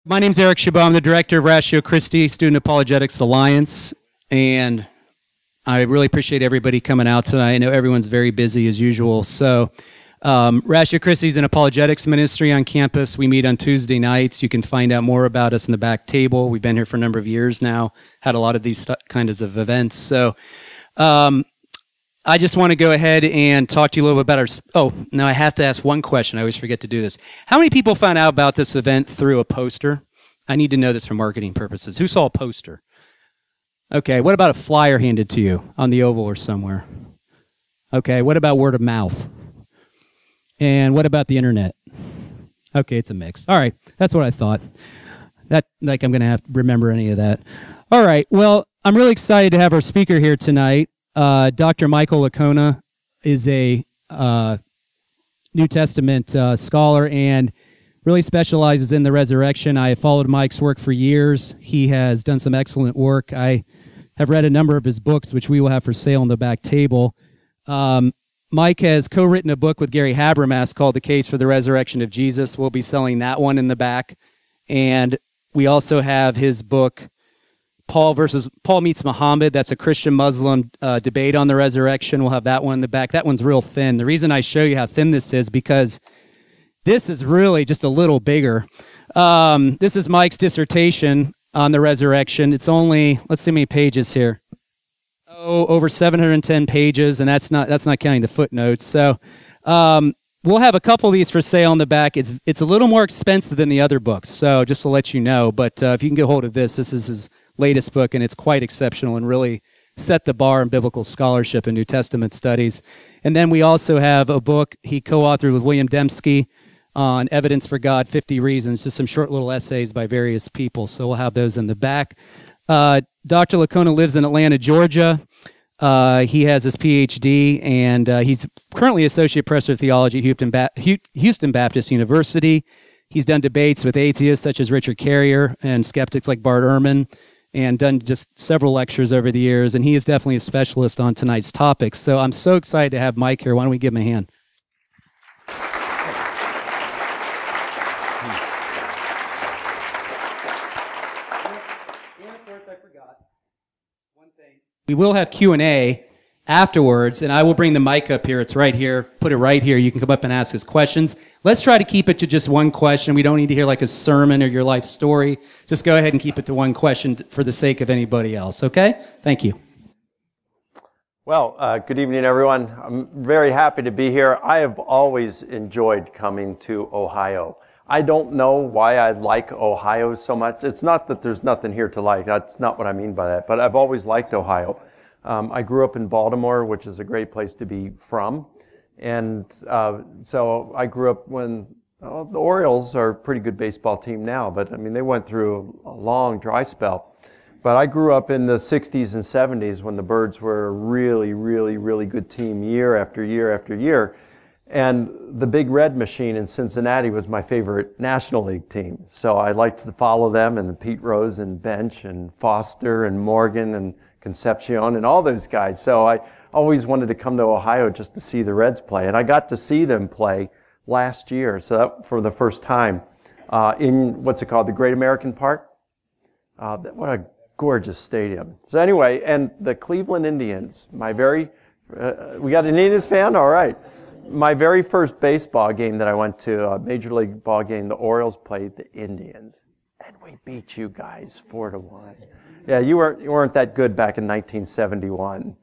My name's Eric Chabot. I'm the director of Ratio Christi Student Apologetics Alliance, and I really appreciate everybody coming out tonight. I know everyone's very busy as usual. So Ratio Christi is an apologetics ministry on campus. We meet on Tuesday nights. You can find out more about us in the back table. We've been here for a number of years now, had a lot of these kinds of events. So I just want to go ahead and talk to you a little bit about now I have to ask one question. I always forget to do this. How many people found out about this event through a poster? I need to know this for marketing purposes. Who saw a poster? Okay, what about a flyer handed to you on the Oval or somewhere? Okay, what about word of mouth? And what about the internet? Okay, it's a mix. All right, that's what I thought. I'm going to have to remember any of that. All right, well, I'm really excited to have our speaker here tonight. Dr. Michael Licona is a New Testament scholar and really specializes in the resurrection. I have followed Mike's work for years. He has done some excellent work. I have read a number of his books, which we will have for sale on the back table. Mike has co-written a book with Gary Habermas called The Case for the Resurrection of Jesus. We'll be selling that one in the back. And we also have his book, Paul Meets Muhammad. That's a Christian-Muslim debate on the resurrection. We'll have that one in the back. That one's real thin. The reason I show you how thin this is because this is really just a little bigger. This is Mike's dissertation on the resurrection. It's only, let's see how many pages here. Over 710 pages, and that's not counting the footnotes. So we'll have a couple of these for sale in the back. It's a little more expensive than the other books, so just to let you know. But if you can get hold of this is his latest book, and it's quite exceptional and really set the bar in biblical scholarship and New Testament studies. And then we also have a book he co-authored with William Dembski on Evidence for God, 50 Reasons, just some short little essays by various people. So we'll have those in the back. Dr. Licona lives in Atlanta, Georgia. He has his PhD, and he's currently Associate Professor of Theology at Houston Baptist University. He's done debates with atheists such as Richard Carrier and skeptics like Bart Ehrman, and done just several lectures over the years, and he is definitely a specialist on tonight's topics. So I'm so excited to have Mike here. Why don't we give him a hand? And of course, I forgot one thing. We will have Q&A afterwards, and I will bring the mic up here. It's right here. Put it right here. You can come up and ask us questions. Let's try to keep it to just one question. We don't need to hear like a sermon or your life story. Just go ahead and keep it to one question for the sake of anybody else, okay? Thank you. Well, good evening, everyone. I'm very happy to be here. I have always enjoyed coming to Ohio. I don't know why I like Ohio so much. It's not that there's nothing here to like. That's not what I mean by that. But I've always liked Ohio. I grew up in Baltimore, which is a great place to be from. And so I grew up when the Orioles are a pretty good baseball team now, but I mean, they went through a long dry spell. But I grew up in the 60s and 70s when the Birds were a really, really, really good team year after year after year. And the Big Red Machine in Cincinnati was my favorite National League team. So I liked to follow them, and the Pete Rose and Bench and Foster and Morgan and Concepcion and all those guys. So I always wanted to come to Ohio just to see the Reds play. And I got to see them play last year, so that for the first time, in what's it called, the Great American Park? What a gorgeous stadium. So anyway, and the Cleveland Indians, we got an Indians fan? All right. My very first baseball game that I went to, a Major League ball game, the Orioles played the Indians. And we beat you guys 4-1. Yeah, you weren't that good back in 1971.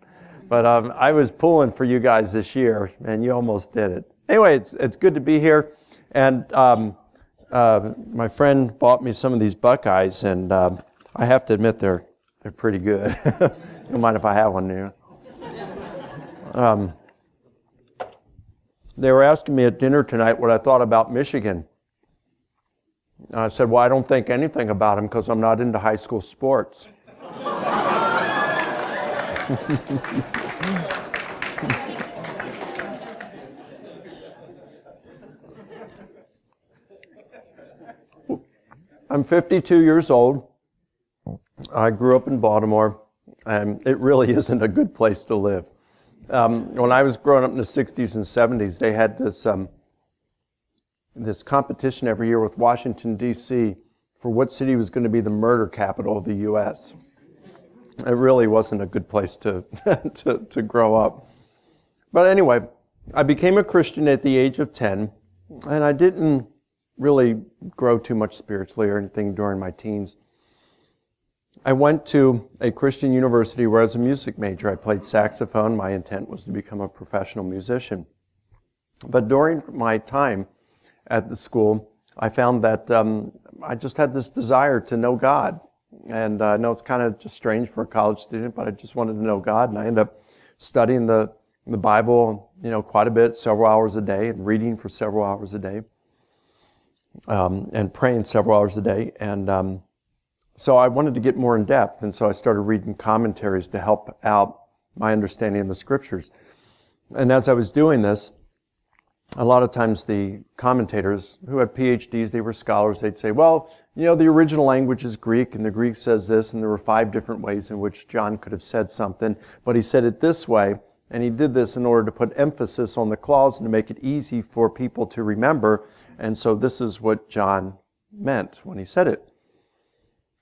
But I was pulling for you guys this year, and you almost did it. Anyway, it's good to be here. And my friend bought me some of these Buckeyes, and I have to admit they're pretty good. You don't mind if I have one here? They were asking me at dinner tonight what I thought about Michigan. And I said, well, I don't think anything about them because I'm not into high school sports. I'm 52 years old. I grew up in Baltimore, and it really isn't a good place to live. When I was growing up in the 60s and 70s, they had this competition every year with Washington, D.C. for what city was going to be the murder capital of the U.S. It really wasn't a good place to, to grow up. But anyway, I became a Christian at the age of 10, and I didn't really grow too much spiritually or anything during my teens. I went to a Christian university where I was a music major. I played saxophone. My intent was to become a professional musician. But during my time at the school, I found that I just had this desire to know God. And I know it's kind of just strange for a college student, but I just wanted to know God. And I ended up studying the Bible, quite a bit, several hours a day, and reading for several hours a day, and praying several hours a day. And so I wanted to get more in depth, and so I started reading commentaries to help out my understanding of the scriptures. And as I was doing this, a lot of times the commentators who had PhDs, they were scholars, they'd say, well, the original language is Greek, and the Greek says this, and there were 5 different ways in which John could have said something, but he said it this way, and he did this in order to put emphasis on the clause and to make it easy for people to remember, and so this is what John meant when he said it.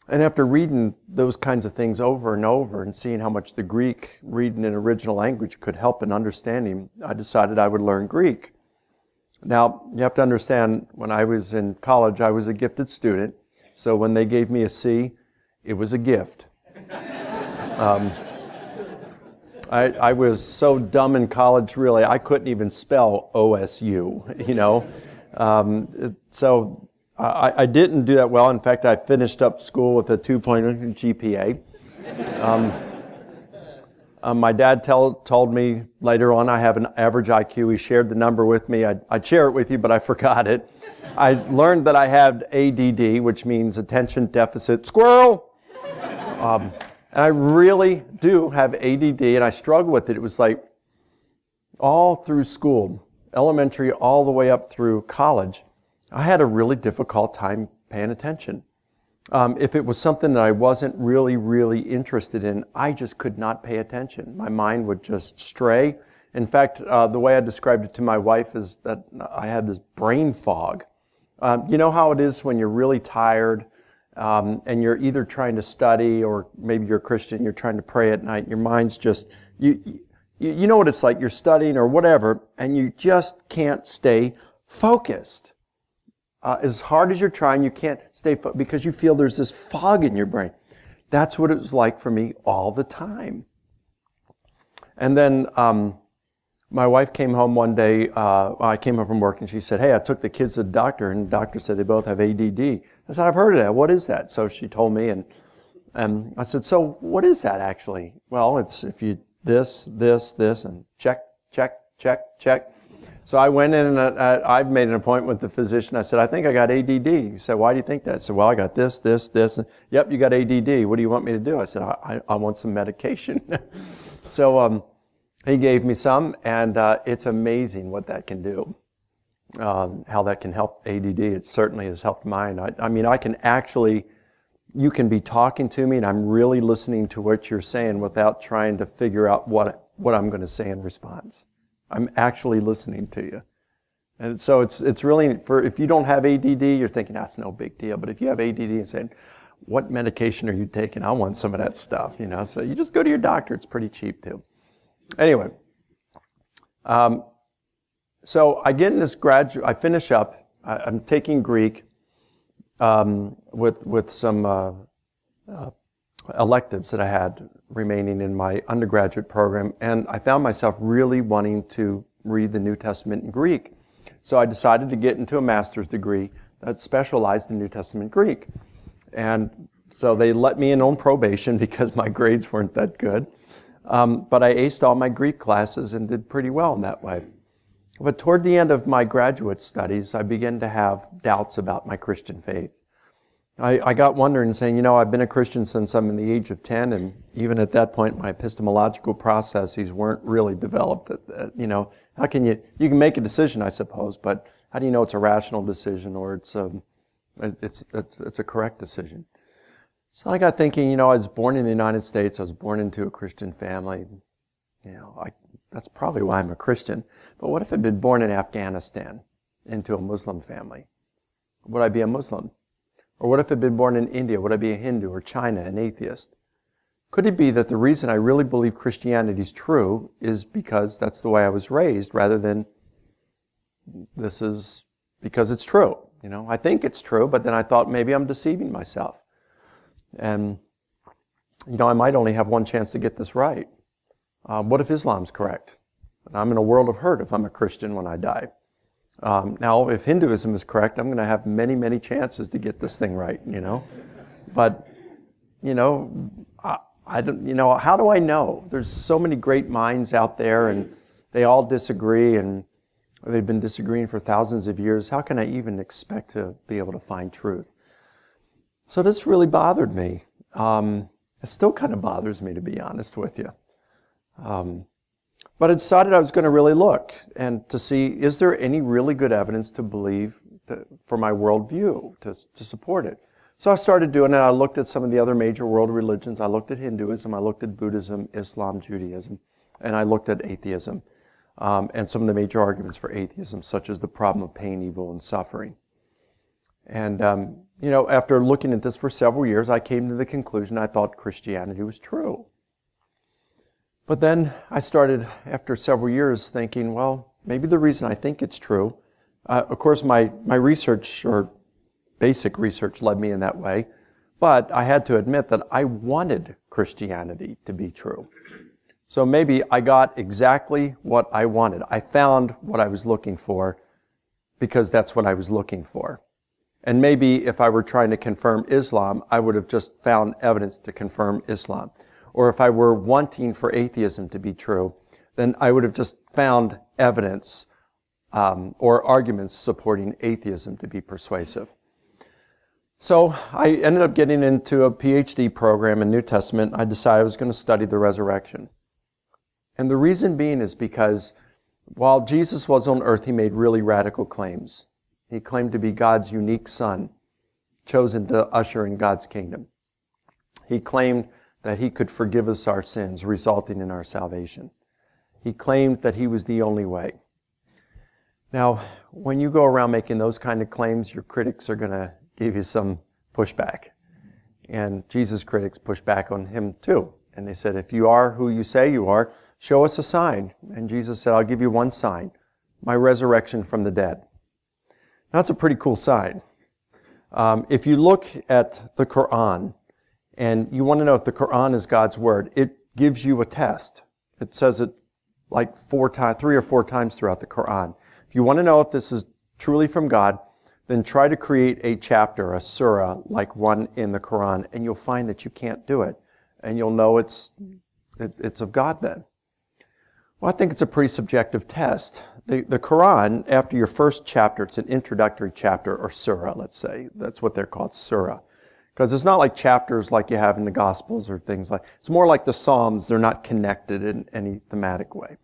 And after reading those kinds of things over and over and seeing how much the Greek reading in original language could help in understanding, I decided I would learn Greek. Now, you have to understand, when I was in college, I was a gifted student. So when they gave me a C, it was a gift. I was so dumb in college, really, I couldn't even spell OSU, So I didn't do that well. In fact, I finished up school with a 2.0 GPA. My dad told me later on I have an average IQ. He shared the number with me. I'd share it with you, but I forgot it. I learned that I had ADD, which means attention deficit squirrel. And I really do have ADD, and I struggle with it. It was like all through school, elementary all the way up through college, I had a really difficult time paying attention. If it was something that I wasn't really, really interested in, I just could not pay attention. My mind would just stray. In fact, the way I described it to my wife is that I had this brain fog. You know how it is when you're really tired and you're either trying to study or maybe you're a Christian, you're trying to pray at night, your mind's just, you know what it's like, you're studying or whatever, and you just can't stay focused. As hard as you're trying, you can't stay because you feel there's this fog in your brain. That's what it was like for me all the time. And then my wife came home one day. I came home from work and she said, hey, I took the kids to the doctor and the doctor said they both have ADD. I said, I've heard of that. What is that? So she told me and I said, so what is that actually? Well, it's if you this, and check, check, check, check. So I went in and I made an appointment with the physician. I said, I think I got ADD. He said, why do you think that? I said, well, I got this. And, yep, you got ADD. What do you want me to do? I said, I want some medication. So he gave me some, and it's amazing what that can do, how that can help ADD. It certainly has helped mine. I mean, I can actually, you can be talking to me, and I'm really listening to what you're saying without trying to figure out what I'm going to say in response. I'm actually listening to you. And so it's really, if you don't have ADD, you're thinking, that's no big deal. But if you have ADD and saying, what medication are you taking? I want some of that stuff, So you just go to your doctor. It's pretty cheap too. Anyway, so I get in this I finish up. I'm taking Greek with some electives that I had remaining in my undergraduate program, and I found myself really wanting to read the New Testament in Greek. So I decided to get into a master's degree that specialized in New Testament Greek. And so they let me in on probation because my grades weren't that good. But I aced all my Greek classes and did pretty well in that way. But toward the end of my graduate studies, I began to have doubts about my Christian faith. I got wondering, saying, I've been a Christian since I'm in the age of 10, and even at that point, my epistemological processes weren't really developed. How can you can make a decision, I suppose, but how do you know it's a rational decision or it's a correct decision? So I got thinking, I was born in the United States. I was born into a Christian family. That's probably why I'm a Christian. But what if I'd been born in Afghanistan into a Muslim family? Would I be a Muslim? Or what if I'd been born in India? Would I be a Hindu or China, an atheist? Could it be that the reason I really believe Christianity is true is because that's the way I was raised, rather than this is because it's true? You know, I think it's true, but then I thought maybe I'm deceiving myself. And, you know, I might only have one chance to get this right. What if Islam's correct? I'm in a world of hurt if I'm a Christian when I die. Now, if Hinduism is correct, I'm going to have many, many chances to get this thing right, you know. But, you know, I don't, you know, how do I know? There's so many great minds out there, and they all disagree, and they've been disagreeing for thousands of years. How can I even expect to be able to find truth? So this really bothered me. It still kind of bothers me, to be honest with you. But I decided I was going to really look and to see, is there any really good evidence to believe for my worldview, to support it? So I started doing it. I looked at some of the other major world religions. I looked at Hinduism, I looked at Buddhism, Islam, Judaism, and I looked at atheism, and some of the major arguments for atheism, such as the problem of pain, evil, and suffering. And, you know, after looking at this for several years, I came to the conclusion I thought Christianity was true. But then I started, after several years, thinking, well, maybe the reason I think it's true, of course, my research, or basic research, led me in that way, but I had to admit that I wanted Christianity to be true. So maybe I got exactly what I wanted. I found what I was looking for because that's what I was looking for. And maybe if I were trying to confirm Islam, I would have just found evidence to confirm Islam. Or if I were wanting for atheism to be true, then I would have just found evidence or arguments supporting atheism to be persuasive. So I ended up getting into a PhD program in New Testament. I decided I was going to study the resurrection. And the reason being is because while Jesus was on earth, he made really radical claims. He claimed to be God's unique son, chosen to usher in God's kingdom. He claimed that he could forgive us our sins, resulting in our salvation. He claimed that he was the only way. Now, when you go around making those kind of claims, your critics are going to give you some pushback. And Jesus' critics pushed back on him too. And they said, if you are who you say you are, show us a sign. And Jesus said, I'll give you one sign, my resurrection from the dead. Now, that's a pretty cool sign. If you look at the Quran, and you want to know if the Quran is God's word, it gives you a test. It says it like 3 or 4 times throughout the Quran. If you want to know if this is truly from God, then try to create a chapter, a surah, like one in the Quran, and you'll find that you can't do it. And you'll know it's of God then. Well, I think it's a pretty subjective test. The Quran, after your first chapter, it's an introductory chapter, or surah, let's say. That's what they're called, surah. Because it's not like chapters like you have in the Gospels or things like, it's more like the Psalms. They're not connected in any thematic way.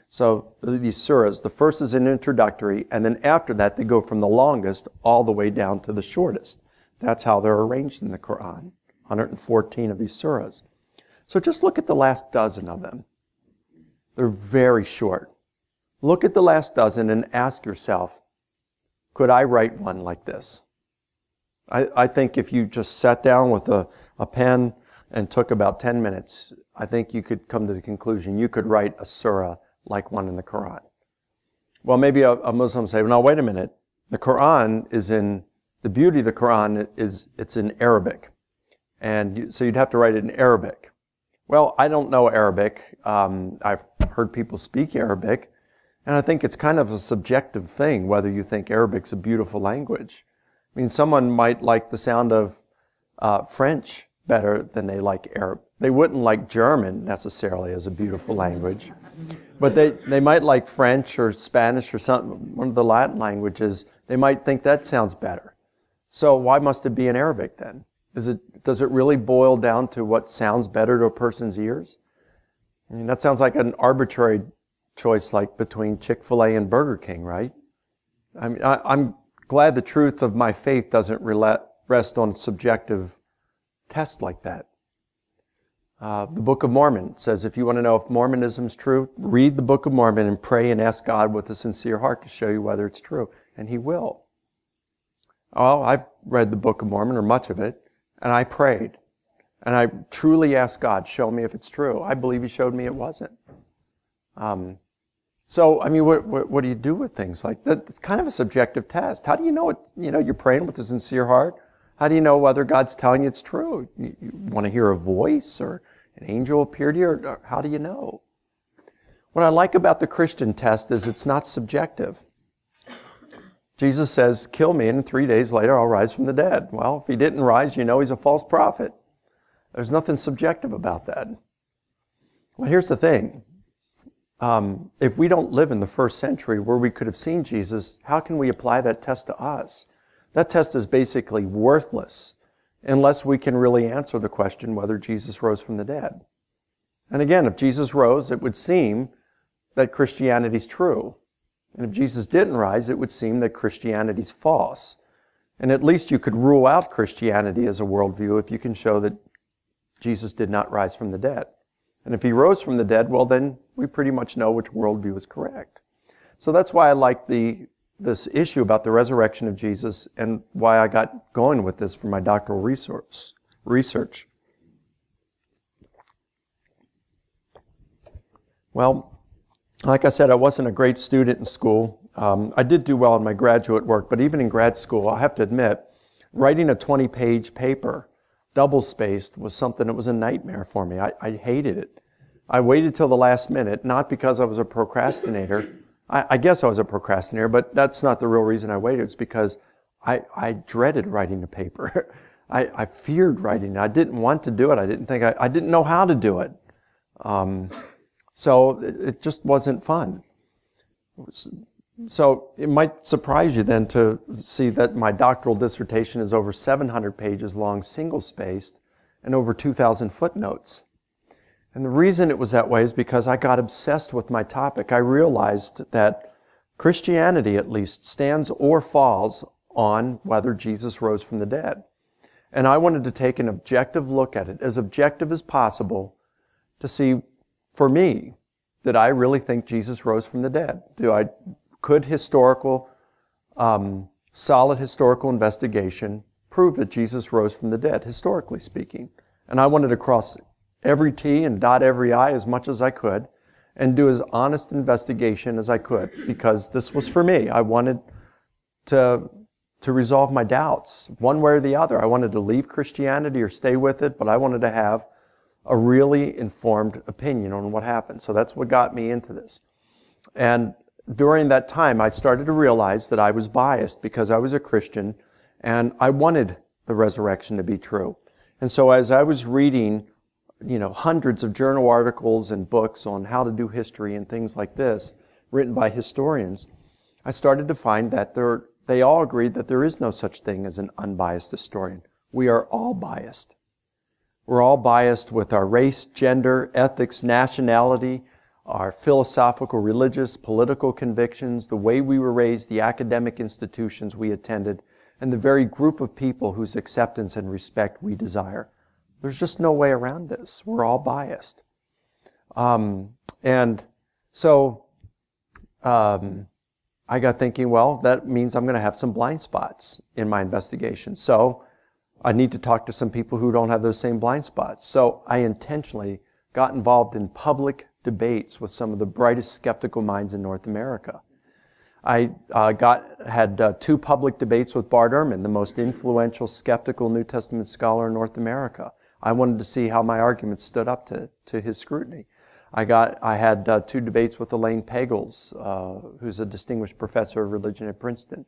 So these surahs, the first is an introductory, and then after that they go from the longest all the way down to the shortest. That's how they're arranged in the Quran, 114 of these surahs. So just look at the last dozen of them. They're very short. Look at the last dozen and ask yourself, could I write one like this? I think if you just sat down with a pen and took about 10 minutes, I think you could come to the conclusion you could write a surah like one in the Quran. Well, maybe a Muslim say, well, now wait a minute. The Quran is the beauty of the Quran is it's in Arabic. And so you'd have to write it in Arabic. Well, I don't know Arabic. I've heard people speak Arabic. And I think it's kind of a subjective thing, whether you think Arabic's a beautiful language. I mean, someone might like the sound of French better than they like Arab. They wouldn't like German necessarily as a beautiful language. But they might like French or Spanish or something, one of the Latin languages. They might think that sounds better. So why must it be in Arabic then? Does it really boil down to what sounds better to a person's ears? I mean, that sounds like an arbitrary choice like between Chick-fil-A and Burger King, right? I mean, I'm glad the truth of my faith doesn't rest on subjective tests like that. The Book of Mormon says if you want to know if Mormonism is true, read the Book of Mormon and pray and ask God with a sincere heart to show you whether it's true. And He will. Well, I've read the Book of Mormon, or much of it, and I prayed. And I truly asked God, show me if it's true. I believe He showed me it wasn't. So, I mean, what do you do with things like that? It's kind of a subjective test. How do you know it? You know, you're praying with a sincere heart. How do you know whether God's telling you it's true? You want to hear a voice, or an angel appear to you, or how do you know? What I like about the Christian test is it's not subjective. Jesus says, kill me, and 3 days later I'll rise from the dead. Well, if He didn't rise, you know He's a false prophet. There's nothing subjective about that. Well, here's the thing. If we don't live in the first century where we could have seen Jesus, how can we apply that test to us? That test is basically worthless unless we can really answer the question whether Jesus rose from the dead. And again, if Jesus rose, it would seem that Christianity's true. And if Jesus didn't rise, it would seem that Christianity's false. And at least you could rule out Christianity as a worldview if you can show that Jesus did not rise from the dead. And if He rose from the dead, well, then we pretty much know which worldview is correct. So that's why I like this issue about the resurrection of Jesus, and why I got going with this for my doctoral research. Well, like I said, I wasn't a great student in school. I did do well in my graduate work, but even in grad school, I have to admit, writing a 20-page paper, double-spaced, was something that was a nightmare for me. I hated it. I waited till the last minute, not because I was a procrastinator. I guess I was a procrastinator, but that's not the real reason I waited. It's because I dreaded writing a paper. I feared writing it. I didn't want to do it. I didn't know how to do it. So it just wasn't fun. So it might surprise you then to see that my doctoral dissertation is over 700 pages long, single-spaced, and over 2,000 footnotes. And the reason it was that way is because I got obsessed with my topic. I realized that Christianity, at least, stands or falls on whether Jesus rose from the dead. And I wanted to take an objective look at it, as objective as possible, to see, for me, did I really think Jesus rose from the dead? Could solid historical investigation prove that Jesus rose from the dead, historically speaking? And I wanted to cross every T and dot every I as much as I could, and do as honest investigation as I could, because this was for me. I wanted to resolve my doubts, one way or the other. I wanted to leave Christianity or stay with it, but I wanted to have a really informed opinion on what happened. So that's what got me into this. And during that time, I started to realize that I was biased because I was a Christian, and I wanted the resurrection to be true. And so as I was reading, hundreds of journal articles and books on how to do history and things like this, written by historians, I started to find that they all agreed that there is no such thing as an unbiased historian. We are all biased. We're all biased with our race, gender, ethics, nationality, our philosophical, religious, political convictions, the way we were raised, the academic institutions we attended, and the very group of people whose acceptance and respect we desire. There's just no way around this. We're all biased. And so I got thinking, well, that means I'm going to have some blind spots in my investigation. So I need to talk to some people who don't have those same blind spots. So I intentionally got involved in public debates with some of the brightest skeptical minds in North America. I had 2 public debates with Bart Ehrman, the most influential skeptical New Testament scholar in North America. I wanted to see how my arguments stood up to his scrutiny. I had 2 debates with Elaine Pagels, who's a distinguished professor of religion at Princeton.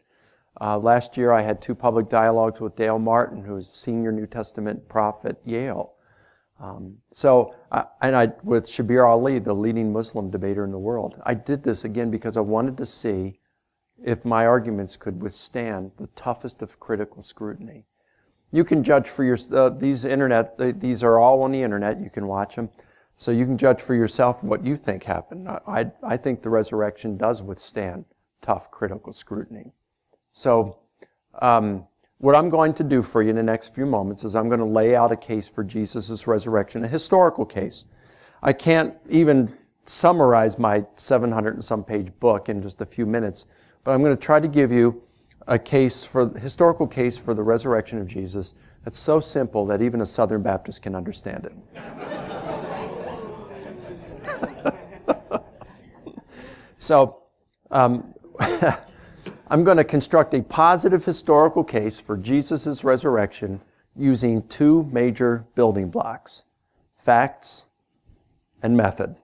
Last year I had 2 public dialogues with Dale Martin, who's a senior New Testament prof at Yale. With Shabir Ali, the leading Muslim debater in the world. I did this again because I wanted to see if my arguments could withstand the toughest of critical scrutiny. You can judge for these are all on the internet. You can watch them. So you can judge for yourself what you think happened. I think the resurrection does withstand tough critical scrutiny. So what I'm going to do for you in the next few moments is I'm going to lay out a case for Jesus' resurrection, a historical case. I can't even summarize my 700 and some page book in just a few minutes, but I'm going to try to give you a historical case for the resurrection of Jesus that's so simple that even a Southern Baptist can understand it. So, I'm going to construct a positive historical case for Jesus' resurrection using two major building blocks: facts and method.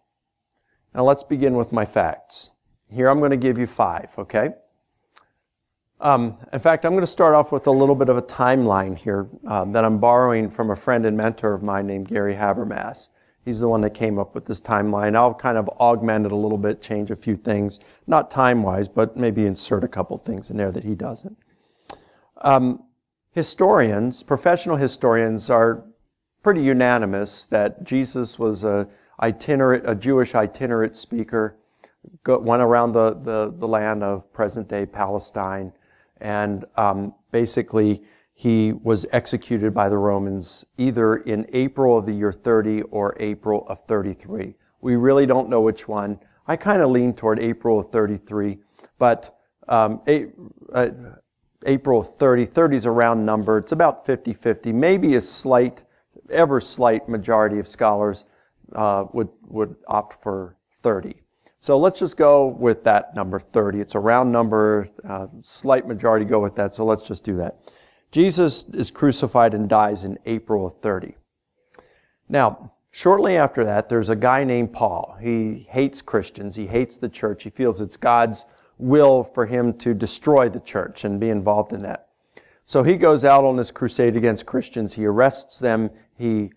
Now let's begin with my facts. Here I'm going to give you 5, okay? In fact, I'm going to start off with a little bit of a timeline here that I'm borrowing from a friend and mentor of mine named Gary Habermas. He's the one that came up with this timeline. I'll kind of augment it a little bit, change a few things, not time-wise, but maybe insert a couple things in there that he doesn't. Professional historians are pretty unanimous that Jesus was a Jewish itinerant speaker, went around the land of present-day Palestine, and basically he was executed by the Romans either in April of the year 30 or April of 33. We really don't know which one. I kind of lean toward April of 33, but April of 30. 30 is a round number. It's about 50-50. Maybe a ever slight majority of scholars would opt for 30. So let's just go with that number, 30. It's a round number. Slight majority go with that, so let's just do that. Jesus is crucified and dies in April of 30. Now, shortly after that, there's a guy named Paul. He hates Christians. He hates the church. He feels it's God's will for him to destroy the church and be involved in that. So he goes out on this crusade against Christians. He arrests them. He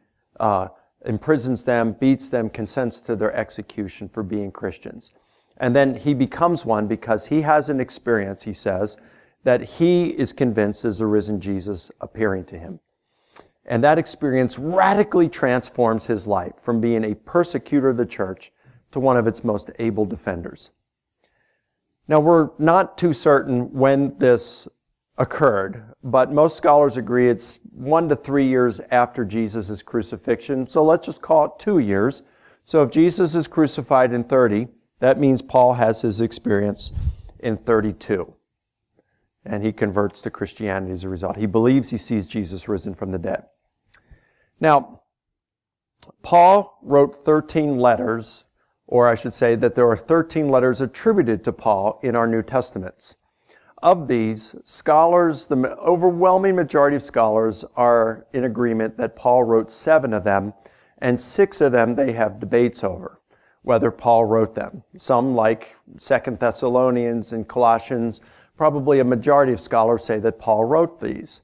imprisons them, beats them, consents to their execution for being Christians. And then he becomes one because he has an experience, he says, that he is convinced is the risen Jesus appearing to him. And that experience radically transforms his life from being a persecutor of the church to one of its most able defenders. Now, we're not too certain when this occurred, but most scholars agree it's 1 to 3 years after Jesus' crucifixion. So let's just call it 2 years. So if Jesus is crucified in 30, that means Paul has his experience in 32. And he converts to Christianity as a result. He believes he sees Jesus risen from the dead. Now, Paul wrote 13 letters, or I should say that there are 13 letters attributed to Paul in our New Testaments. Of these, scholars, the overwhelming majority of scholars are in agreement that Paul wrote 7 of them, and 6 of them they have debates over, whether Paul wrote them. Some, like 2 Thessalonians and Colossians, probably a majority of scholars say that Paul wrote these.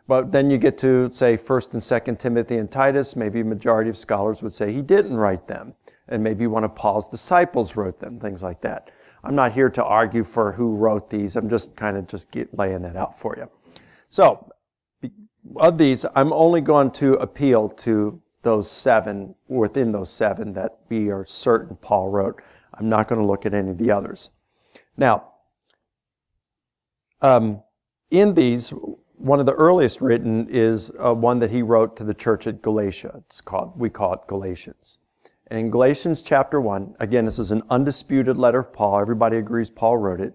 But then you get to, say, 1 and 2 Timothy and Titus, maybe a majority of scholars would say he didn't write them, and maybe one of Paul's disciples wrote them, things like that. I'm not here to argue for who wrote these. I'm just kind of laying that out for you. So, of these, I'm only going to appeal to those 7, within those 7 that we are certain Paul wrote. I'm not going to look at any of the others. Now, in these, one of the earliest written is one that he wrote to the church at Galatia. We call it Galatians. And in Galatians chapter 1, again, this is an undisputed letter of Paul. Everybody agrees Paul wrote it.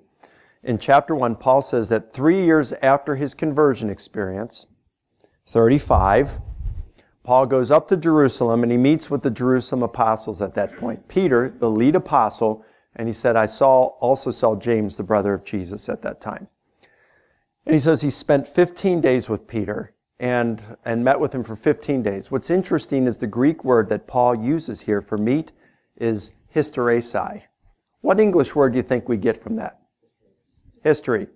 In chapter 1, Paul says that 3 years after his conversion experience, 35, Paul goes up to Jerusalem and he meets with the Jerusalem apostles at that point. Peter, the lead apostle, and he said, I also saw James, the brother of Jesus, at that time. And he says he spent 15 days with Peter and met with him for 15 days. What's interesting is the Greek word that Paul uses here for meet is hysteresai. What English word do you think we get from that? History.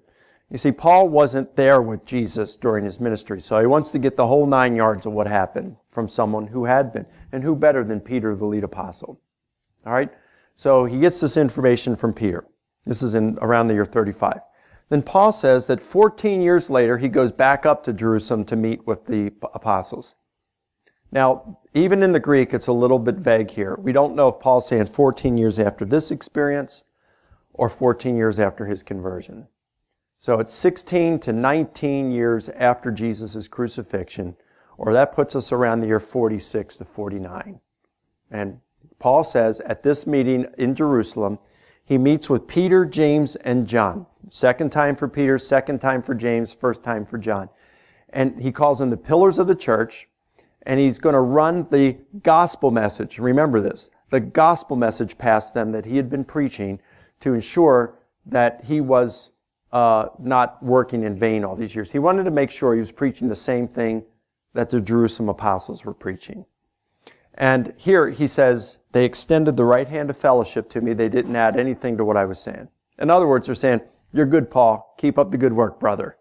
You see, Paul wasn't there with Jesus during his ministry, so he wants to get the whole 9 yards of what happened from someone who had been. And who better than Peter, the lead apostle? All right? So he gets this information from Peter. This is in around the year 35. Then Paul says that 14 years later, he goes back up to Jerusalem to meet with the apostles. Now, even in the Greek, it's a little bit vague here. We don't know if Paul's saying 14 years after this experience or 14 years after his conversion. So it's 16 to 19 years after Jesus' crucifixion, or that puts us around the year 46 to 49. And Paul says at this meeting in Jerusalem, he meets with Peter, James, and John. Second time for Peter, second time for James, first time for John. And he calls them the pillars of the church, and he's going to run the gospel message. Remember this, the gospel message past them that he had been preaching to ensure that he was not working in vain all these years. He wanted to make sure he was preaching the same thing that the Jerusalem apostles were preaching. And here he says, they extended the right hand of fellowship to me. They didn't add anything to what I was saying. In other words, they're saying, you're good, Paul. Keep up the good work, brother.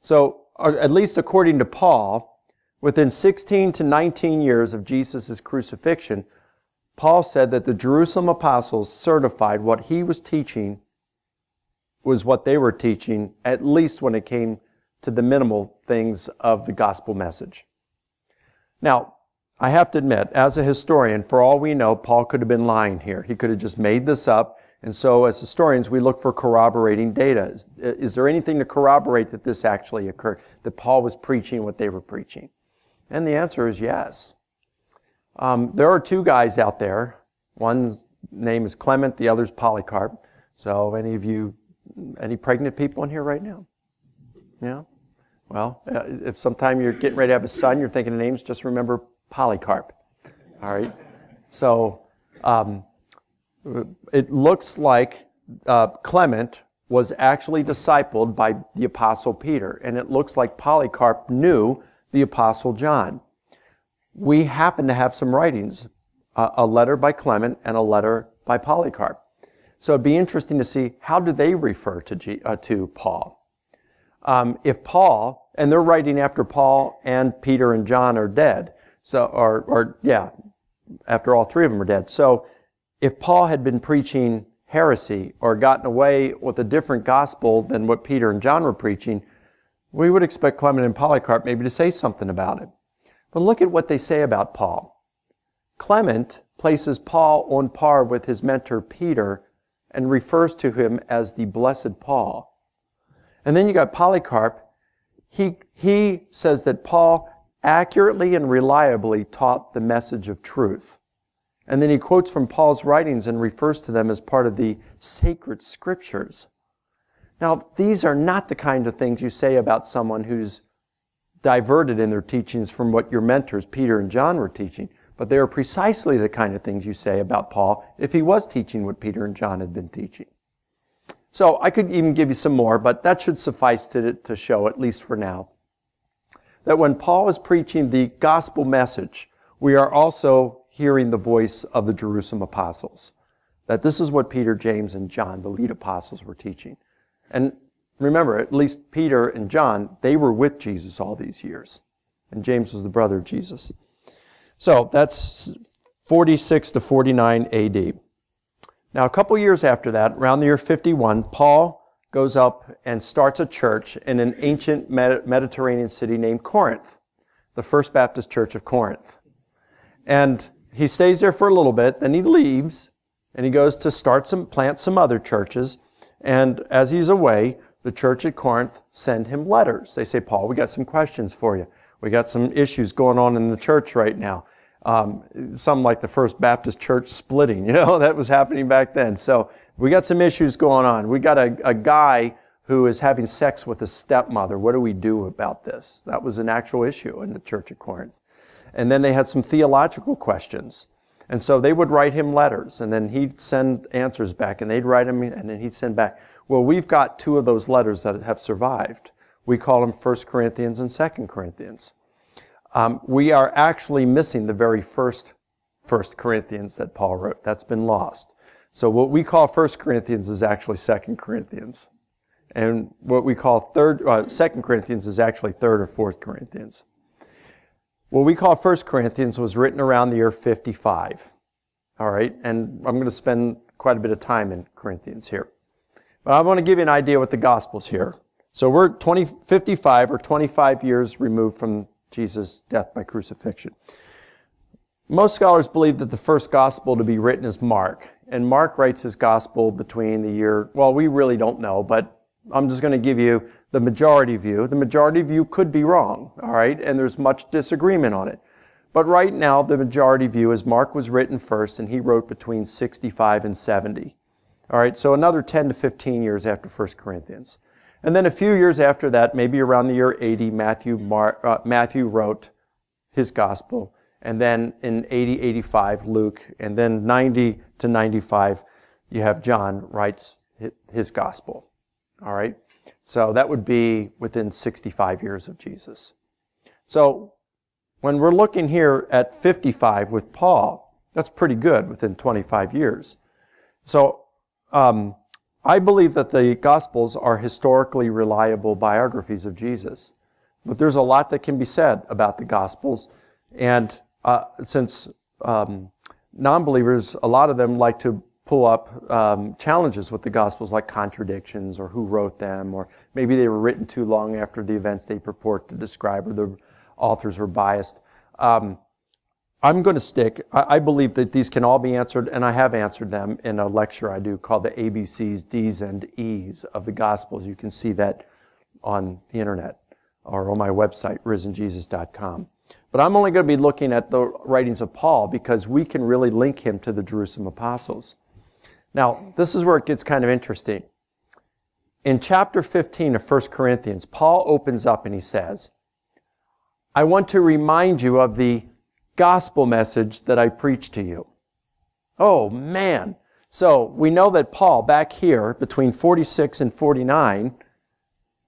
So, at least according to Paul, within 16 to 19 years of Jesus' crucifixion, Paul said that the Jerusalem apostles certified what he was teaching was what they were teaching, at least when it came to the minimal things of the gospel message. Now, I have to admit, as a historian, for all we know, Paul could have been lying here. He could have just made this up. And so as historians, we look for corroborating data. Is there anything to corroborate that this actually occurred, that Paul was preaching what they were preaching? And the answer is yes. There are two guys out there. One's name is Clement, the other's Polycarp. So any pregnant people in here right now? Yeah? Well, if sometime you're getting ready to have a son, you're thinking of names, just remember Polycarp. All right? So, it looks like Clement was actually discipled by the Apostle Peter, and it looks like Polycarp knew the Apostle John. We happen to have some writings, a letter by Clement and a letter by Polycarp. So it'd be interesting to see how do they refer to Paul. If Paul, and they're writing after Paul and Peter and John are dead, after all three of them are dead. So if Paul had been preaching heresy or gotten away with a different gospel than what Peter and John were preaching, we would expect Clement and Polycarp maybe to say something about it. But look at what they say about Paul. Clement places Paul on par with his mentor Peter and refers to him as the blessed Paul. And then you got Polycarp. He says that Paul accurately and reliably taught the message of truth. And then he quotes from Paul's writings and refers to them as part of the sacred scriptures. Now, these are not the kind of things you say about someone who's diverted in their teachings from what your mentors, Peter and John, were teaching. But they are precisely the kind of things you say about Paul if he was teaching what Peter and John had been teaching. So I could even give you some more, but that should suffice to show, at least for now, that when Paul is preaching the gospel message, we are also hearing the voice of the Jerusalem apostles. That this is what Peter, James, and John, the lead apostles, were teaching. And remember, at least Peter and John, they were with Jesus all these years. And James was the brother of Jesus. So that's 46 to 49 AD. Now, a couple years after that, around the year 51, Paul goes up and starts a church in an ancient Mediterranean city named Corinth, the First Baptist Church of Corinth. And he stays there for a little bit, then he leaves, and he goes to plant some other churches. And as he's away, the church at Corinth send him letters. They say, Paul, we got some questions for you. We got some issues going on in the church right now. Something like the First Baptist Church splitting, that was happening back then. So we got some issues going on. We got a guy who is having sex with his stepmother. What do we do about this? That was an actual issue in the church at Corinth. And then they had some theological questions. And so they would write him letters, and then he'd send answers back, and they'd write them, and then he'd send back. Well, we've got two of those letters that have survived. We call them 1 Corinthians and 2 Corinthians. We are actually missing the very first 1 Corinthians that Paul wrote. That's been lost. So what we call 1 Corinthians is actually 2 Corinthians. And what we call 2 Corinthians is actually 3rd or 4th Corinthians. What we call 1 Corinthians was written around the year 55. All right? And I'm going to spend quite a bit of time in Corinthians here. But I want to give you an idea what the gospel's here. So we're 55 or 25 years removed from Jesus' death by crucifixion. Most scholars believe that the first gospel to be written is Mark. And Mark writes his gospel between the year, well, we really don't know, but I'm just going to give you the majority view. The majority view could be wrong, all right? And there's much disagreement on it. But right now, the majority view is Mark was written first, and he wrote between 65 and 70. All right, so another 10 to 15 years after 1 Corinthians. And then a few years after that, maybe around the year 80, Matthew wrote his gospel. And then in 80, 85, Luke. And then 90 to 95, you have John writes his gospel. All right, so that would be within 65 years of Jesus. So when we're looking here at 55 with Paul, that's pretty good within 25 years. So I believe that the Gospels are historically reliable biographies of Jesus. But there's a lot that can be said about the Gospels. And since non-believers, a lot of them like to pull up challenges with the Gospels, like contradictions or who wrote them, or maybe they were written too long after the events they purport to describe, or the authors were biased. I'm going to stick. I believe that these can all be answered, and I have answered them in a lecture I do called the ABCs, Ds, and Es of the Gospels. You can see that on the internet or on my website, risenjesus.com. But I'm only going to be looking at the writings of Paul because we can really link him to the Jerusalem apostles. Now, this is where it gets kind of interesting. In chapter 15 of 1 Corinthians, Paul opens up and he says, I want to remind you of the gospel message that I preached to you. Oh, man. So we know that Paul, back here, between 46 and 49,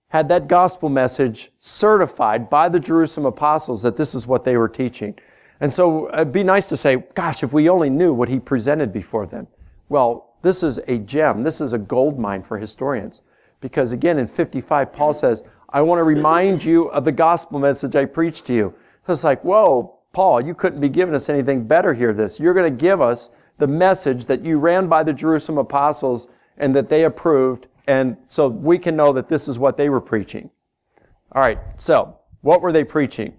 had that gospel message certified by the Jerusalem apostles that this is what they were teaching. And so it'd be nice to say, gosh, if we only knew what he presented before them. Well, this is a gem. This is a gold mine for historians. Because again, in 55, Paul says, I want to remind you of the gospel message I preached to you. So it's like, whoa, Paul, you couldn't be giving us anything better here. You're going to give us the message that you ran by the Jerusalem apostles and that they approved, and so we can know that this is what they were preaching. All right, so what were they preaching?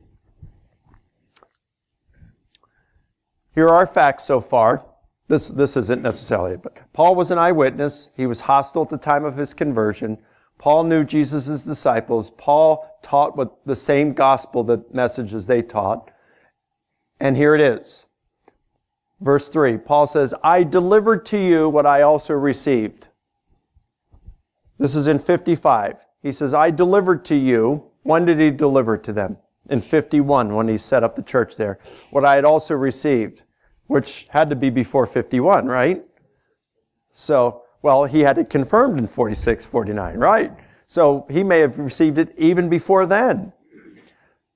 Here are facts so far. This isn't necessarily, but Paul was an eyewitness. He was hostile at the time of his conversion. Paul knew Jesus' disciples. Paul taught with the same gospel, the messages they taught. And here it is. Verse 3, Paul says, I delivered to you what I also received. This is in 55. He says, I delivered to you. When did he deliver to them? In 51, when he set up the church there. What I had also received, which had to be before 51, right? So, well, he had it confirmed in 46, 49, right? So he may have received it even before then.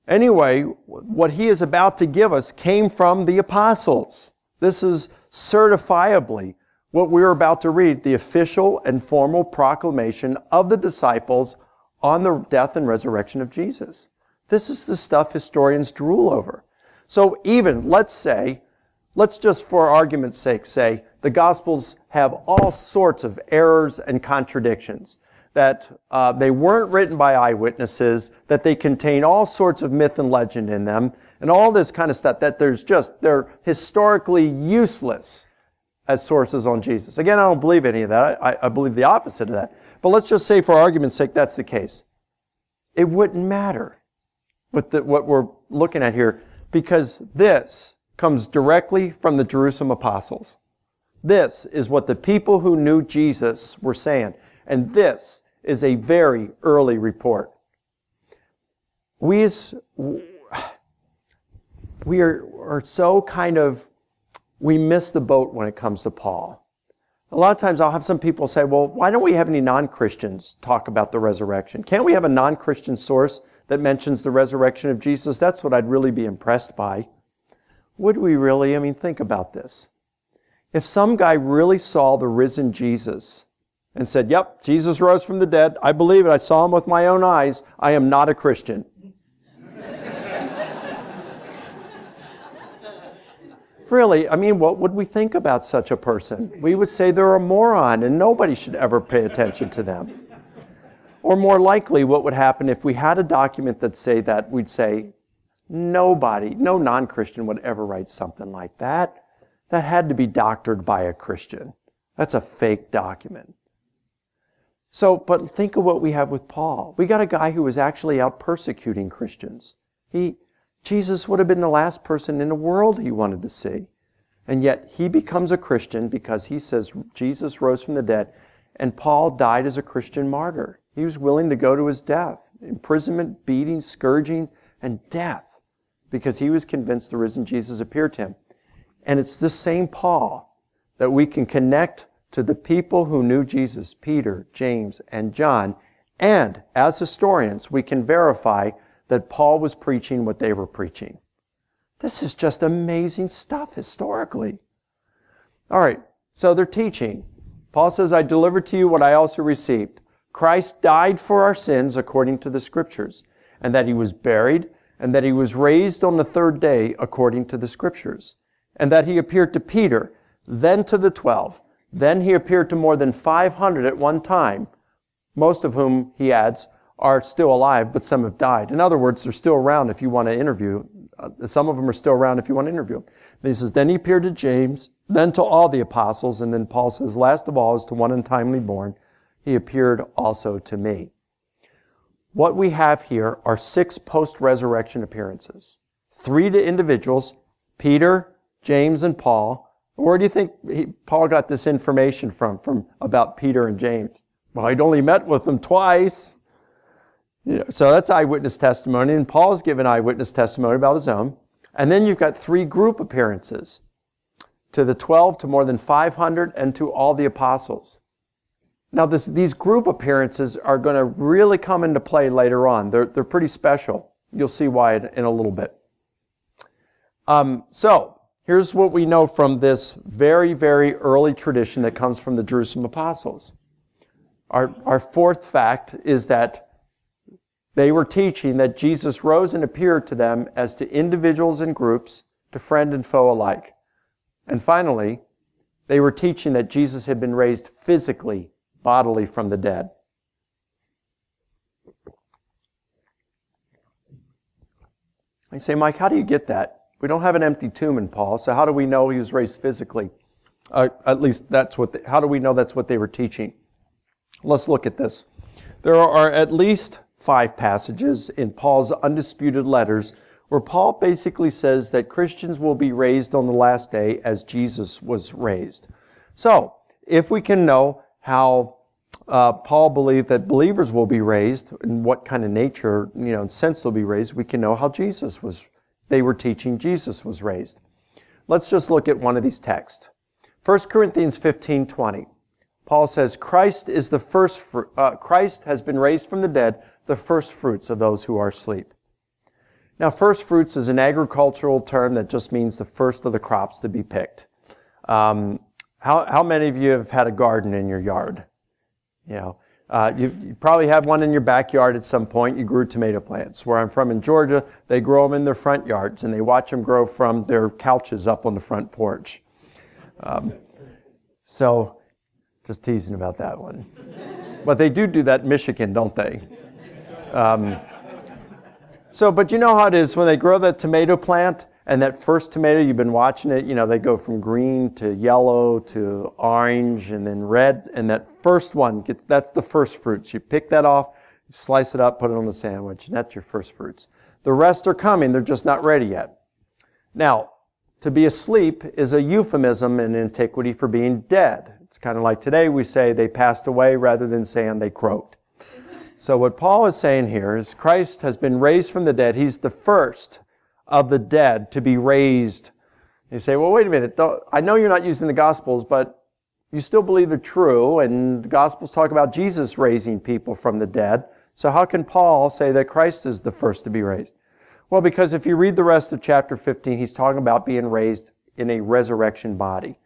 Anyway, what he is about to give us came from the apostles. This is certifiably what we're about to read, the official and formal proclamation of the disciples on the death and resurrection of Jesus. This is the stuff historians drool over. So even, let's just for argument's sake say, the Gospels have all sorts of errors and contradictions, that they weren't written by eyewitnesses, that they contain all sorts of myth and legend in them, and all this kind of stuff, that they're historically useless as sources on Jesus. Again, I don't believe any of that. I believe the opposite of that. But let's just say for argument's sake that's the case. It wouldn't matter with what we're looking at here, because this comes directly from the Jerusalem apostles. This is what the people who knew Jesus were saying. And this is a very early report. We are so kind of, we miss the boat when it comes to Paul. A lot of times I'll have some people say, well, why don't we have any non-Christians talk about the resurrection? Can't we have a non-Christian source that mentions the resurrection of Jesus? That's what I'd really be impressed by. Would we really? I mean, think about this. If some guy really saw the risen Jesus and said, yep, Jesus rose from the dead, I believe it, I saw him with my own eyes, I am not a Christian. Really, I mean, what would we think about such a person? We would say they're a moron and nobody should ever pay attention to them. Or more likely, what would happen if we had a document that say that, we'd say, no non-Christian would ever write something like that. That had to be doctored by a Christian. That's a fake document. So, but think of what we have with Paul. We got a guy who was actually out persecuting Christians. Jesus would have been the last person in the world he wanted to see. And yet he becomes a Christian because he says Jesus rose from the dead, and Paul died as a Christian martyr. He was willing to go to his death, imprisonment, beating, scourging, and death, because he was convinced the risen Jesus appeared to him. And it's this same Paul that we can connect to the people who knew Jesus, Peter, James, and John. And as historians, we can verify that Paul was preaching what they were preaching. This is just amazing stuff historically. All right, so they're teaching. Paul says, I delivered to you what I also received. Christ died for our sins according to the Scriptures, and that he was buried, and that he was raised on the third day according to the Scriptures, and that he appeared to Peter, then to the 12. Then he appeared to more than 500 at one time, most of whom, he adds, are still alive, but some have died. In other words, they're still around if you want to interview. Some of them are still around if you want to interview them. And he says, then he appeared to James, then to all the apostles, and then Paul says, last of all is to one untimely born. He appeared also to me. What we have here are 6 post-resurrection appearances. 3 to individuals, Peter, James, and Paul. Where do you think Paul got this information from about Peter and James? Well, I'd only met with them twice. So that's eyewitness testimony, and Paul's given eyewitness testimony about his own. And then you've got 3 group appearances, to the 12, to more than 500, and to all the apostles. Now, these group appearances are going to really come into play later on. They're pretty special. You'll see why in a little bit. So, here's what we know from this very, very early tradition that comes from the Jerusalem apostles. Our fourth fact is that they were teaching that Jesus rose and appeared to them as to individuals and groups, to friend and foe alike. And finally, they were teaching that Jesus had been raised physically, bodily from the dead. I say, Mike, how do you get that? We don't have an empty tomb in Paul, so how do we know he was raised physically? At least how do we know that's what they were teaching? Let's look at this. There are at least 5 passages in Paul's undisputed letters where Paul basically says that Christians will be raised on the last day as Jesus was raised. So, if we can know how Paul believed that believers will be raised, and what kind of nature, sense they'll be raised, we can know how they were teaching Jesus was raised. Let's just look at one of these texts. 1 Corinthians 15:20. Paul says, Christ has been raised from the dead, the first fruits of those who are asleep. Now, first fruits is an agricultural term that just means the first of the crops to be picked. How many of you have had a garden in your yard? You probably have one in your backyard at some point. You grew tomato plants. Where I'm from in Georgia, they grow them in their front yards, and they watch them grow from their couches up on the front porch. So, just teasing about that one. But they do that in Michigan, don't they? But you know how it is when they grow that tomato plant, and that first tomato, you've been watching it, they go from green to yellow to orange and then red, and that first one, that's the first fruits. You pick that off, slice it up, put it on the sandwich, and that's your first fruits. The rest are coming, they're just not ready yet. Now, to be asleep is a euphemism in antiquity for being dead. It's kind of like today we say they passed away rather than saying they croaked. So what Paul is saying here is Christ has been raised from the dead. He's the first of the dead to be raised. You say, well, wait a minute. I know you're not using the Gospels, but you still believe they're true, and the Gospels talk about Jesus raising people from the dead. So how can Paul say that Christ is the first to be raised? Well, because if you read the rest of chapter 15, he's talking about being raised in a resurrection body.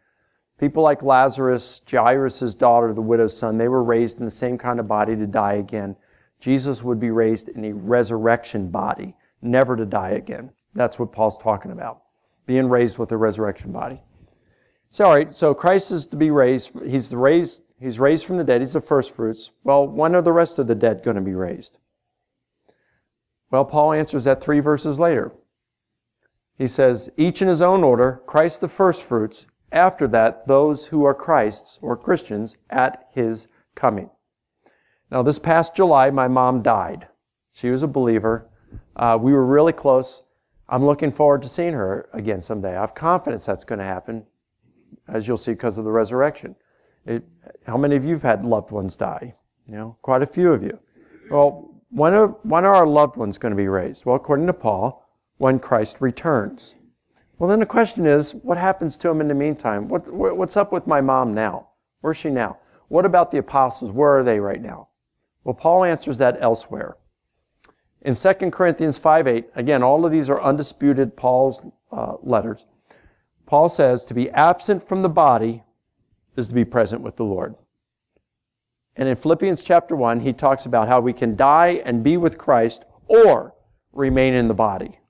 People like Lazarus, Jairus' daughter, the widow's son, they were raised in the same kind of body to die again. Jesus would be raised in a resurrection body, never to die again. That's what Paul's talking about, being raised with a resurrection body. So, all right, so Christ is to be raised. He's raised from the dead. He's the first fruits. Well, when are the rest of the dead going to be raised? Well, Paul answers that 3 verses later. He says, each in his own order, Christ the first fruits, after that, those who are Christ's or Christians at his coming. Now, this past July, my mom died. She was a believer. We were really close. I'm looking forward to seeing her again someday. I have confidence that's going to happen. as you'll see, because of the resurrection. How many of you have had loved ones die? Quite a few of you. Well, when are our loved ones going to be raised? Well, according to Paul, when Christ returns. Well, then the question is, what happens to them in the meantime? What's up with my mom now? Where's she now? What about the apostles? Where are they right now? Well, Paul answers that elsewhere. In 2 Corinthians 5:8, again, all of these are undisputed Paul's letters. Paul says, to be absent from the body is to be present with the Lord. And in Philippians chapter 1, he talks about how we can die and be with Christ or remain in the body.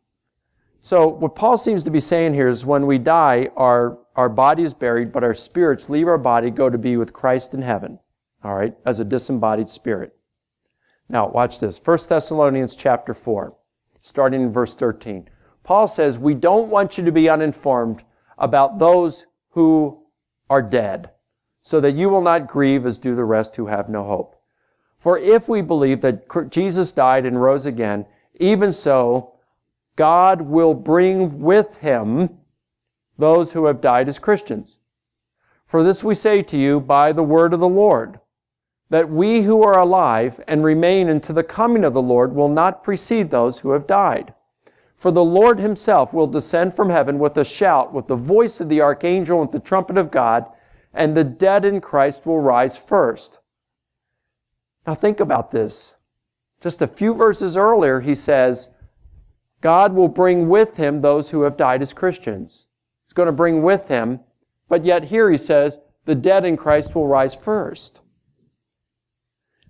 So what Paul seems to be saying here is when we die, our body is buried, but our spirits leave our body, go to be with Christ in heaven, all right, as a disembodied spirit. Now, watch this. 1 Thessalonians chapter 4, starting in verse 13. Paul says, we don't want you to be uninformed about those who are dead, so that you will not grieve as do the rest who have no hope. For if we believe that Jesus died and rose again, even so, God will bring with him those who have died as Christians. For this we say to you by the word of the Lord, that we who are alive and remain unto the coming of the Lord will not precede those who have died. For the Lord himself will descend from heaven with a shout, with the voice of the archangel, and with the trumpet of God, and the dead in Christ will rise first. Now think about this. Just a few verses earlier, he says, God will bring with him those who have died as Christians. He's going to bring with him, but yet here he says, the dead in Christ will rise first.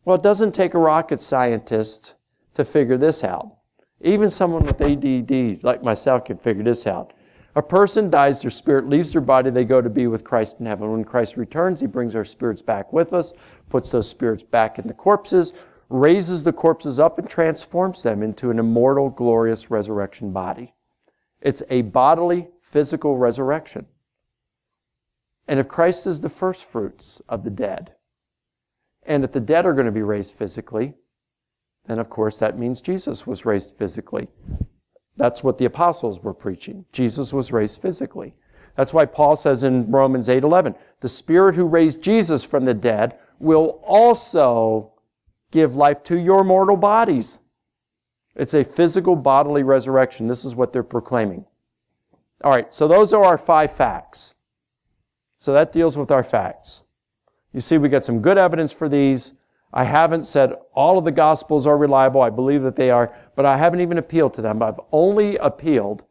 Well, it doesn't take a rocket scientist to figure this out. Even someone with ADD like myself can figure this out. A person dies, their spirit leaves their body, they go to be with Christ in heaven. When Christ returns, he brings our spirits back with us, puts those spirits back in the corpses, raises the corpses up, and transforms them into an immortal, glorious resurrection body. It's a bodily, physical resurrection. And if Christ is the first fruits of the dead, and if the dead are going to be raised physically, then of course that means Jesus was raised physically. That's what the apostles were preaching. Jesus was raised physically. That's why Paul says in Romans 8:11, the Spirit who raised Jesus from the dead will also give life to your mortal bodies. It's a physical bodily resurrection. This is what they're proclaiming. All right, so those are our 5 facts. So that deals with our facts. You see, we got some good evidence for these. I haven't said all of the Gospels are reliable. I believe that they are, but I haven't even appealed to them. I've only appealed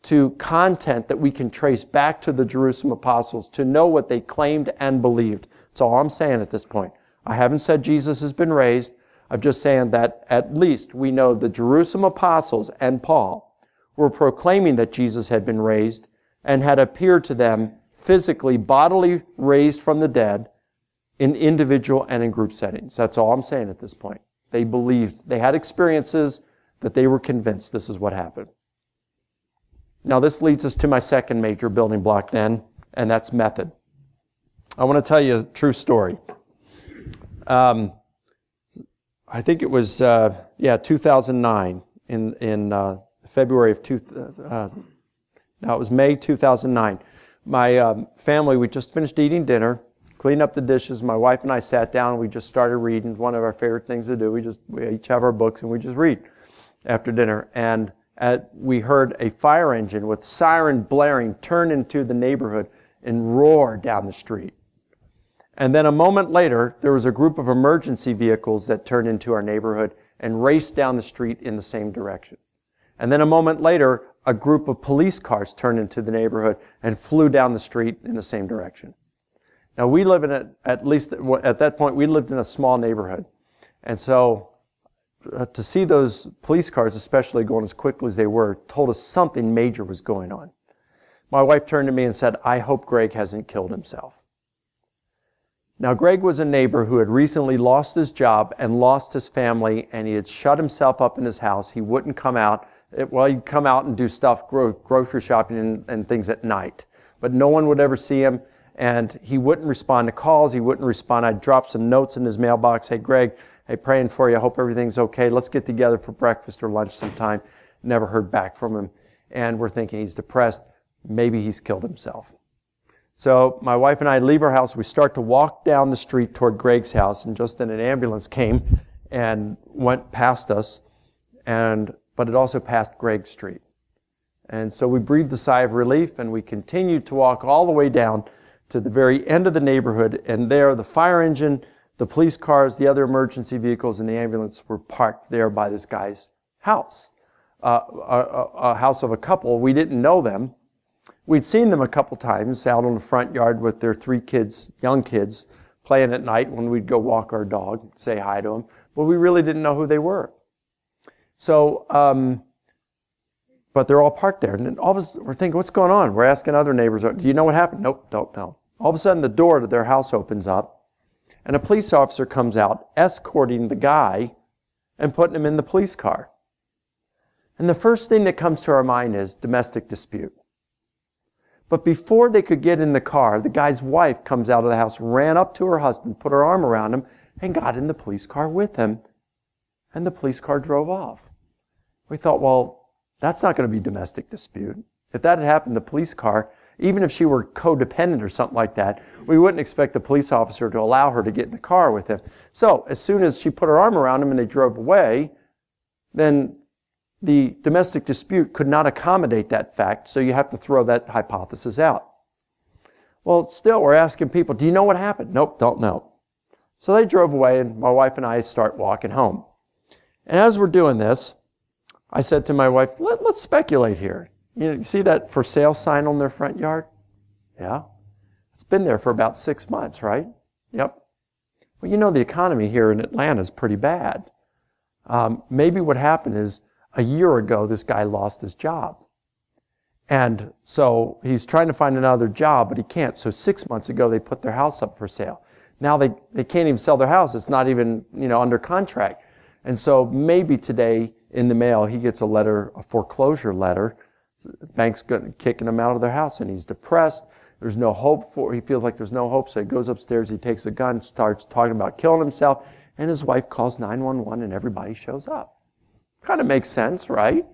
to content that we can trace back to the Jerusalem apostles to know what they claimed and believed. That's all I'm saying at this point. I haven't said Jesus has been raised. I'm just saying that at least we know the Jerusalem apostles and Paul were proclaiming that Jesus had been raised and had appeared to them physically, bodily raised from the dead in individual and in group settings. That's all I'm saying at this point. They believed, they had experiences that they were convinced this is what happened. Now this leads us to my second major building block then, and that's method. I want to tell you a true story. I think it was 2009 in February of it was May 2009. My family, we just finished eating dinner, cleaned up the dishes. My wife and I sat down and we just started reading. One of our favorite things to do. We each have our books and we just read after dinner. And we heard a fire engine with siren blaring turn into the neighborhood and roar down the street. And then a moment later, there was a group of emergency vehicles that turned into our neighborhood and raced down the street in the same direction. And then a moment later, a group of police cars turned into the neighborhood and flew down the street in the same direction. Now we live in at least at that point, we lived in a small neighborhood. And so to see those police cars, especially going as quickly as they were, told us something major was going on. My wife turned to me and said, I hope Greg hasn't killed himself. Now, Greg was a neighbor who had recently lost his job and lost his family, and he had shut himself up in his house. He wouldn't come out. Well, he'd come out and do stuff, grocery shopping and things at night. But no one would ever see him, and he wouldn't respond to calls. He wouldn't respond. I'd drop some notes in his mailbox. Hey, Greg, hey, praying for you. I hope everything's okay. Let's get together for breakfast or lunch sometime. Never heard back from him. And we're thinking he's depressed. Maybe he's killed himself. So my wife and I leave our house. We start to walk down the street toward Greg's house, and just then an ambulance came and went past us, but it also passed Greg's street. And so we breathed a sigh of relief, and we continued to walk all the way down to the very end of the neighborhood, and there the fire engine, the police cars, the other emergency vehicles, and the ambulance were parked there by this guy's house, a house of a couple. We didn't know them. We'd seen them a couple times out on the front yard with their 3 kids, young kids, playing at night when we'd go walk our dog, say hi to them, but we really didn't know who they were. So, but they're all parked there, and then all of us, we're thinking, what's going on? We're asking other neighbors, do you know what happened? Nope, don't know. All of a sudden, the door to their house opens up, and a police officer comes out, escorting the guy and putting him in the police car. And the first thing that comes to our mind is domestic dispute. But before they could get in the car, the guy's wife comes out of the house, ran up to her husband, put her arm around him, and got in the police car with him. And the police car drove off. We thought, well, that's not going to be domestic dispute. If that had happened, the police car, even if she were codependent or something like that, we wouldn't expect the police officer to allow her to get in the car with him. So as soon as she put her arm around him and they drove away, then the domestic dispute could not accommodate that fact, so you have to throw that hypothesis out. Well, still, we're asking people, do you know what happened? Nope, don't know. So they drove away, and my wife and I start walking home. And as we're doing this, I said to my wife, let's speculate here. You see that for sale sign on their front yard? Yeah. It's been there for about 6 months, right? Yep. Well, you know the economy here in Atlanta is pretty bad. Maybe what happened is a year ago, this guy lost his job. And so he's trying to find another job, but he can't. So 6 months ago, they put their house up for sale. Now they can't even sell their house. It's not even, under contract. And so maybe today in the mail, he gets a foreclosure letter. The bank's kicking him out of their house, and he's depressed. There's no hope he feels like there's no hope. So he goes upstairs, he takes a gun, starts talking about killing himself, and his wife calls 911 and everybody shows up. Kind of makes sense, right?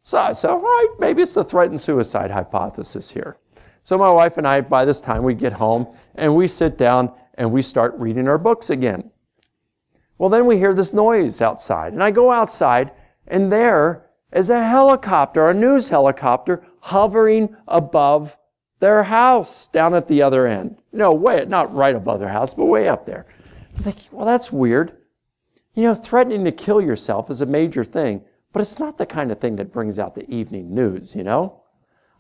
So all right, maybe it's the threatened suicide hypothesis here. So my wife and I, by this time, we get home and we sit down and we start reading our books again. Well, then we hear this noise outside, and I go outside, and there is a helicopter, a news helicopter, hovering above their house down at the other end. Not right above their house, but way up there. I'm thinking, well, that's weird. Threatening to kill yourself is a major thing, but it's not the kind of thing that brings out the evening news,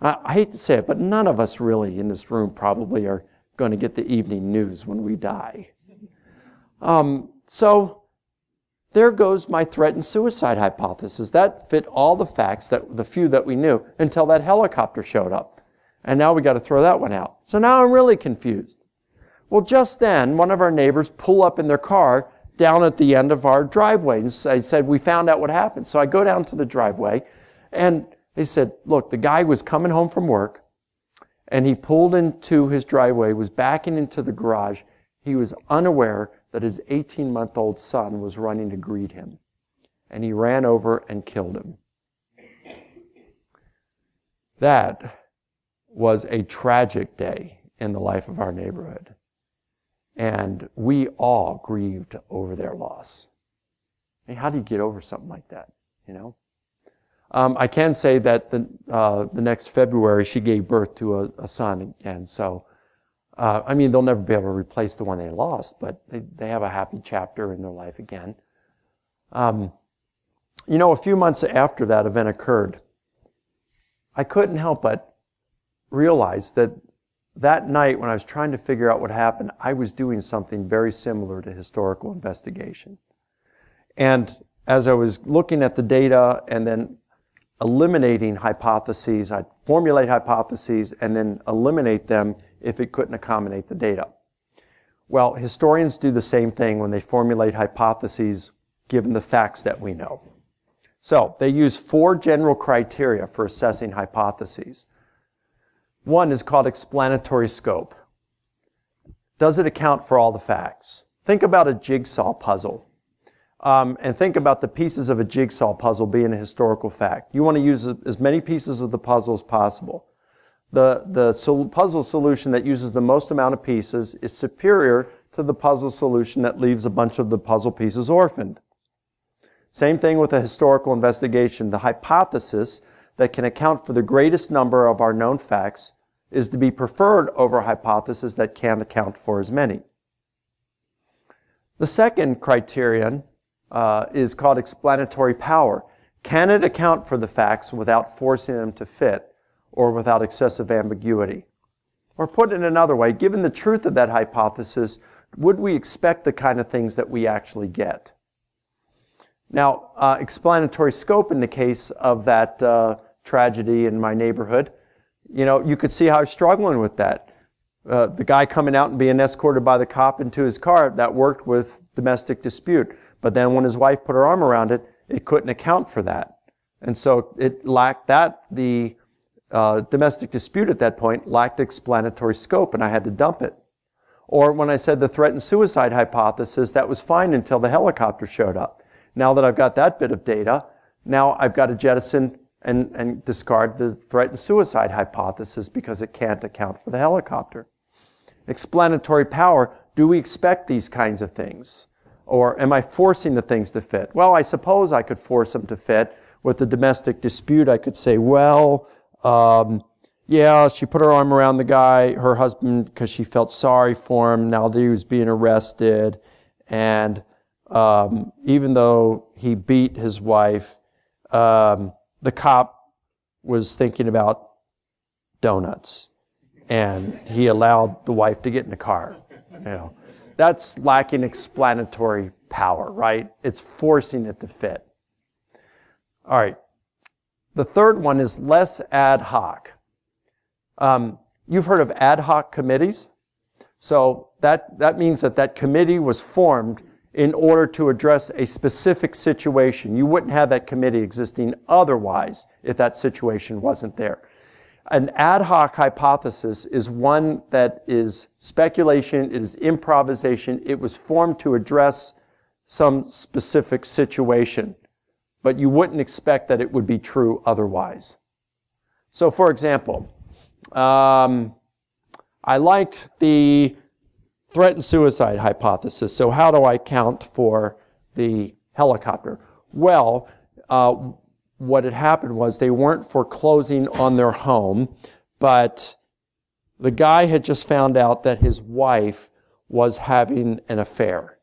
I hate to say it, but none of us really in this room probably are going to get the evening news when we die. So there goes my threatened suicide hypothesis. That fit all the facts, the few that we knew, until that helicopter showed up. And now we got to throw that one out. So now I'm really confused. Well, just then, one of our neighbors pull up in their car down at the end of our driveway. And I said, we found out what happened. So I go down to the driveway, and they said, look, the guy was coming home from work, and he pulled into his driveway, was backing into the garage. He was unaware that his 18-month-old son was running to greet him. And he ran over and killed him. That was a tragic day in the life of our neighborhood. And we all grieved over their loss. I mean, how do you get over something like that, I can say that the next February, she gave birth to a son again. So, they'll never be able to replace the one they lost, but they have a happy chapter in their life again. A few months after that event occurred, I couldn't help but realize that night when I was trying to figure out what happened, I was doing something very similar to historical investigation. And as I was looking at the data and then eliminating hypotheses, I'd formulate hypotheses and then eliminate them if it couldn't accommodate the data. Well, historians do the same thing when they formulate hypotheses given the facts that we know. So they use 4 general criteria for assessing hypotheses. One is called explanatory scope. Does it account for all the facts? Think about a jigsaw puzzle. And think about the pieces of a jigsaw puzzle being a historical fact. You want to use as many pieces of the puzzle as possible. puzzle solution that uses the most amount of pieces is superior to the puzzle solution that leaves a bunch of the puzzle pieces orphaned. Same thing with a historical investigation. The hypothesis that can account for the greatest number of our known facts is to be preferred over a hypothesis that can't account for as many. The second criterion is called explanatory power. Can it account for the facts without forcing them to fit or without excessive ambiguity? Or put it another way, given the truth of that hypothesis, would we expect the kind of things that we actually get? Now, explanatory scope in the case of that tragedy in my neighborhood, you could see how I was struggling with that. The guy coming out and being escorted by the cop into his car, that worked with domestic dispute. But then when his wife put her arm around it, it couldn't account for that. And so it lacked that, the domestic dispute at that point lacked explanatory scope, and I had to dump it. Or when I said the threat and suicide hypothesis, that was fine until the helicopter showed up. Now that I've got that bit of data, now I've got to jettison and discard the threat and suicide hypothesis because it can't account for the helicopter. Explanatory power, do we expect these kinds of things? Or am I forcing the things to fit? Well, I suppose I could force them to fit. With the domestic dispute, I could say, well, yeah, she put her arm around the guy, her husband, because she felt sorry for him now that he was being arrested. And even though he beat his wife, the cop was thinking about donuts. And he allowed the wife to get in the car. That's lacking explanatory power, right? It's forcing it to fit. All right. The third one is less ad hoc. You've heard of ad hoc committees. So that means that committee was formed in order to address a specific situation. You wouldn't have that committee existing otherwise if that situation wasn't there. An ad hoc hypothesis is one that is speculation, it is improvisation, it was formed to address some specific situation, but you wouldn't expect that it would be true otherwise. So for example, I liked the threat and suicide hypothesis, so how do I account for the helicopter? Well, what had happened was they weren't foreclosing on their home, but the guy had just found out that his wife was having an affair.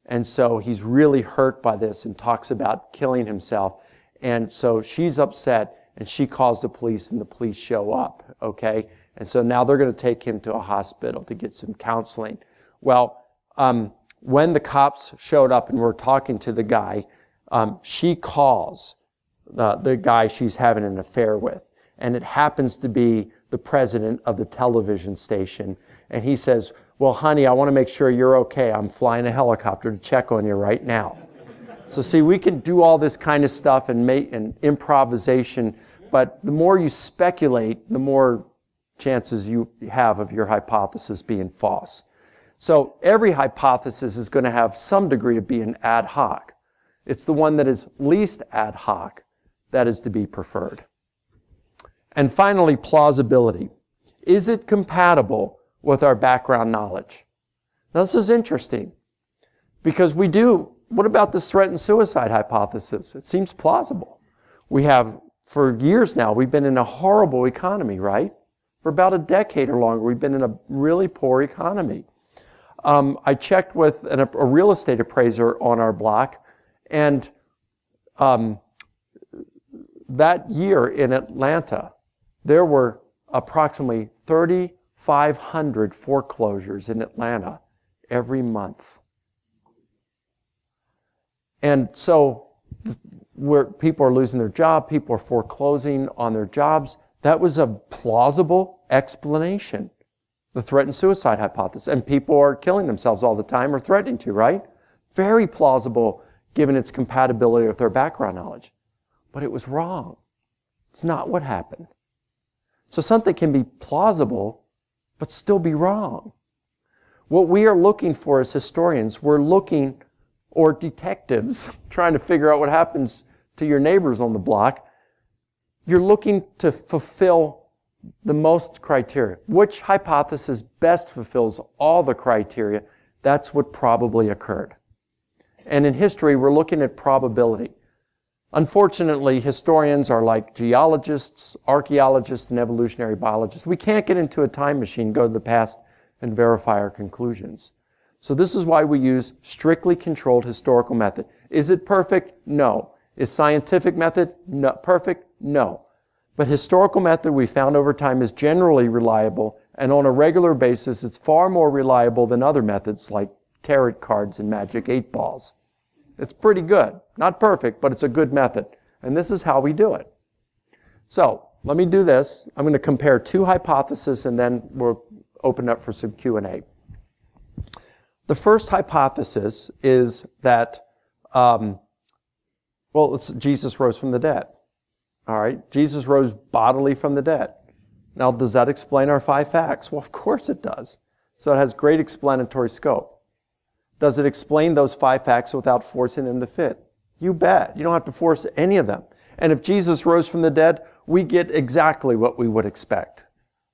And so he's really hurt by this and talks about killing himself. And so she's upset and she calls the police and the police show up, okay? And so now they're going to take him to a hospital to get some counseling. Well, when the cops showed up and were talking to the guy, she calls the guy she's having an affair with. And it happens to be the president of the television station. And he says, well, honey, I want to make sure you're okay. I'm flying a helicopter to check on you right now. So see, we can do all this kind of stuff and make an improvisation, but the more you speculate, the more chances you have of your hypothesis being false. So every hypothesis is going to have some degree of being ad hoc. It's the one that is least ad hoc that is to be preferred. And finally, plausibility. Is it compatible with our background knowledge? Now this is interesting because what about this threat and suicide hypothesis? It seems plausible. We have, for years now, we've been in a horrible economy, right? For about a decade or longer, we've been in a really poor economy. I checked with a real estate appraiser on our block, and that year in Atlanta, there were approximately 3,500 foreclosures in Atlanta every month. And so where people are losing their job, people are foreclosing on their jobs, that was a plausible explanation, the threat and suicide hypothesis. And people are killing themselves all the time or threatening to, right? Very plausible given its compatibility with their background knowledge. But it was wrong. It's not what happened. So something can be plausible, but still be wrong. What we are looking for as historians, or detectives, trying to figure out what happens to your neighbors on the block, you're looking to fulfill the most criteria. Which hypothesis best fulfills all the criteria? That's what probably occurred. And in history, we're looking at probability. Unfortunately, historians are like geologists, archaeologists, and evolutionary biologists. We can't get into a time machine, go to the past, and verify our conclusions. So this is why we use strictly controlled historical method. Is it perfect? No. Is scientific method perfect? No. But historical method we found over time is generally reliable, and on a regular basis it's far more reliable than other methods like tarot cards and magic 8 balls. It's pretty good. Not perfect, but it's a good method. And this is how we do it. So let me do this. I'm going to compare 2 hypotheses and then we'll open up for some Q&A. The first hypothesis is that, Jesus rose from the dead. All right, Jesus rose bodily from the dead. Now, does that explain our 5 facts? Well, of course it does. So it has great explanatory scope. Does it explain those 5 facts without forcing them to fit? You bet. You don't have to force any of them. And if Jesus rose from the dead, we get exactly what we would expect.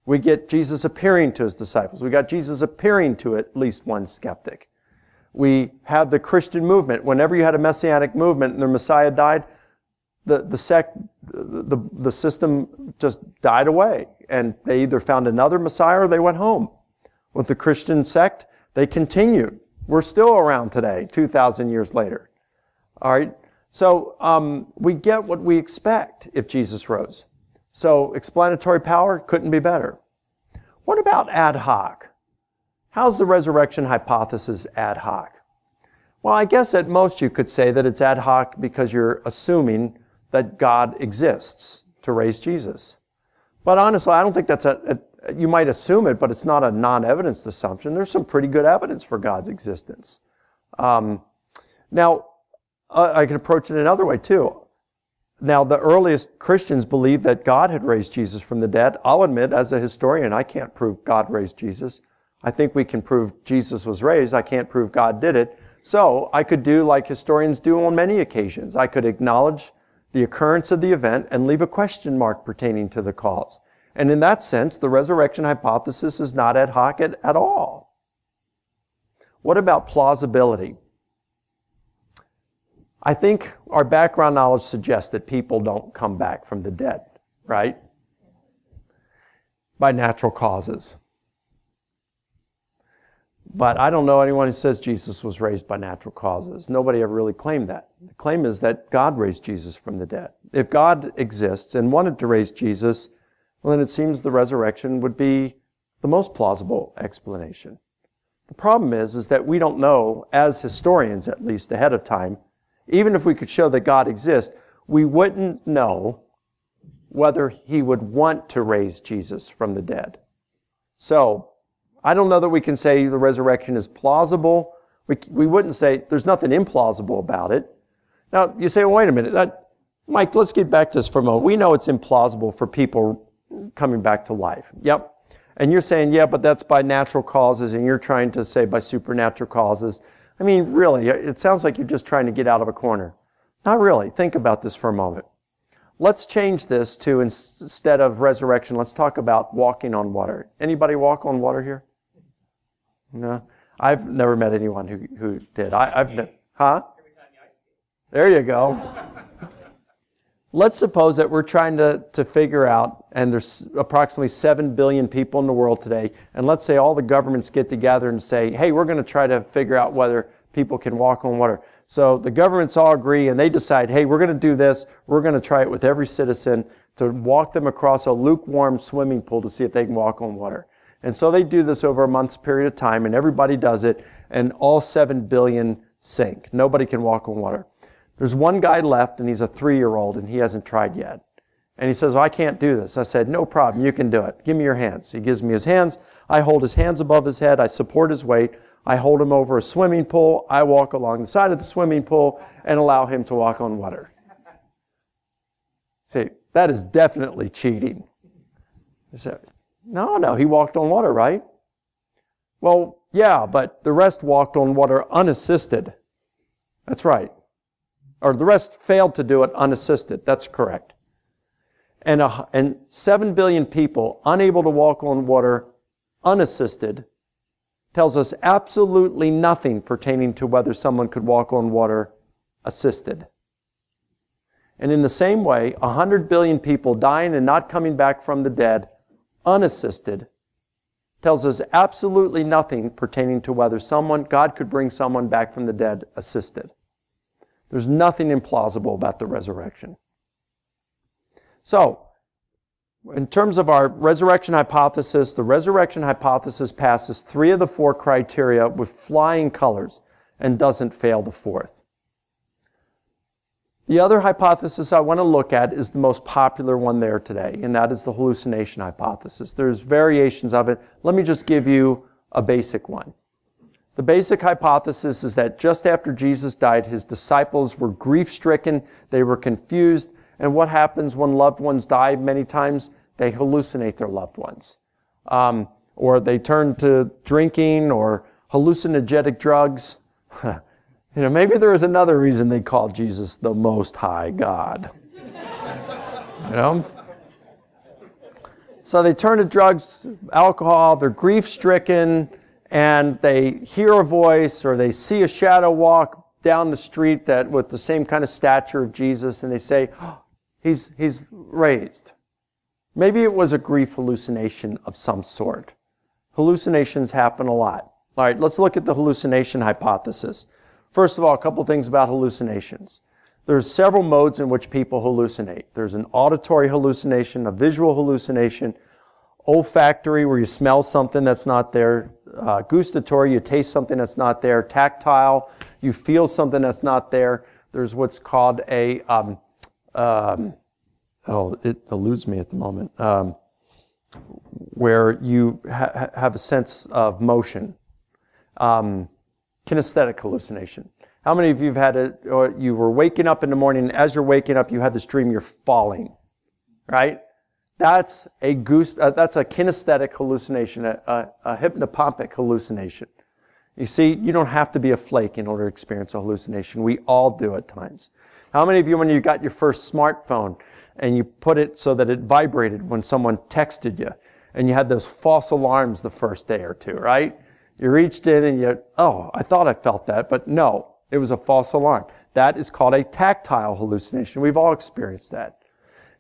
We get Jesus appearing to his disciples. We got Jesus appearing to at least one skeptic. We have the Christian movement. Whenever you had a messianic movement and the Messiah died, the system just died away. And they either found another Messiah or they went home. With the Christian sect, they continued. We're still around today, 2,000 years later. All right? So we get what we expect if Jesus rose. So explanatory power couldn't be better. What about ad hoc? How's the resurrection hypothesis ad hoc? Well, I guess at most you could say that it's ad hoc because you're assuming that God exists to raise Jesus. But honestly, I don't think that's you might assume it, but it's not a non-evidenced assumption. There's some pretty good evidence for God's existence. Now, I can approach it another way too. Now, the earliest Christians believed that God had raised Jesus from the dead. I'll admit, as a historian, I can't prove God raised Jesus. I think we can prove Jesus was raised. I can't prove God did it. So I could do like historians do on many occasions. I could acknowledge the occurrence of the event and leave a question mark pertaining to the cause. And in that sense, the resurrection hypothesis is not ad hoc at all. What about plausibility? I think our background knowledge suggests that people don't come back from the dead, right? By natural causes. But I don't know anyone who says Jesus was raised by natural causes. Nobody ever really claimed that. The claim is that God raised Jesus from the dead. If God exists and wanted to raise Jesus, well, then it seems the resurrection would be the most plausible explanation. The problem is that we don't know, as historians at least ahead of time, even if we could show that God exists, we wouldn't know whether he would want to raise Jesus from the dead. So, I don't know that we can say the resurrection is plausible. We wouldn't say there's nothing implausible about it. Now, you say, well, wait a minute. Mike, let's get back to this for a moment. We know it's implausible for people coming back to life. Yep. And you're saying, yeah, but that's by natural causes, and you're trying to say by supernatural causes. I mean, really, it sounds like you're just trying to get out of a corner. Not really. Think about this for a moment. Let's change this to, instead of resurrection, let's talk about walking on water. Anybody walk on water here? No? I've never met anyone who did. Huh? There you go. Let's suppose that we're trying to figure out, and there's approximately 7 billion people in the world today, and let's say all the governments get together and say, hey, we're going to try to figure out whether people can walk on water. So the governments all agree, and they decide, hey, we're going to do this. We're going to try it with every citizen to walk them across a lukewarm swimming pool to see if they can walk on water. And so they do this over a month's period of time, and everybody does it, and all 7 billion sink. Nobody can walk on water. There's one guy left, and he's a 3-year-old, and he hasn't tried yet. And he says, I can't do this. I said, no problem, you can do it. Give me your hands. He gives me his hands. I hold his hands above his head. I support his weight. I hold him over a swimming pool. I walk along the side of the swimming pool and allow him to walk on water. See, that is definitely cheating. I said, no, he walked on water, right? Well, yeah, but the rest walked on water unassisted. That's right. Or the rest failed to do it unassisted. That's correct. and 7 billion people unable to walk on water unassisted tells us absolutely nothing pertaining to whether someone could walk on water assisted. And in the same way, 100 billion people dying and not coming back from the dead unassisted tells us absolutely nothing pertaining to whether God could bring someone back from the dead assisted. There's nothing implausible about the resurrection. So, in terms of our resurrection hypothesis, the resurrection hypothesis passes 3 of the 4 criteria with flying colors and doesn't fail the 4th. The other hypothesis I want to look at is the most popular one there today, and that is the hallucination hypothesis. There's variations of it. Let me just give you a basic one. The basic hypothesis is that just after Jesus died, his disciples were grief-stricken, they were confused, and what happens when loved ones die many times? They hallucinate their loved ones. Or they turn to drinking or hallucinogenic drugs. Maybe there is another reason they called Jesus the Most High God. So they turn to drugs, alcohol, they're grief-stricken, and they hear a voice or they see a shadow walk down the street that with the same kind of stature of Jesus, and they say, oh, he's raised. Maybe it was a grief hallucination of some sort. Hallucinations happen a lot. All right, let's look at the hallucination hypothesis. First of all, a couple things about hallucinations. There's several modes in which people hallucinate. There's an auditory hallucination, a visual hallucination, olfactory, where you smell something that's not there, gustatory, you taste something that's not there, tactile, you feel something that's not there. There's what's called a, it eludes me at the moment, where you have a sense of motion. Kinesthetic hallucination. How many of you have had it, or you were waking up in the morning, and as you're waking up, you had this dream you're falling, right? That's a kinesthetic hallucination, a hypnopompic hallucination. You see, you don't have to be a flake in order to experience a hallucination. We all do at times. How many of you, when you got your first smartphone, and you put it so that it vibrated when someone texted you, and you had those false alarms the first day or two, right? You reached in and I thought I felt that, but no, it was a false alarm. That is called a tactile hallucination. We've all experienced that.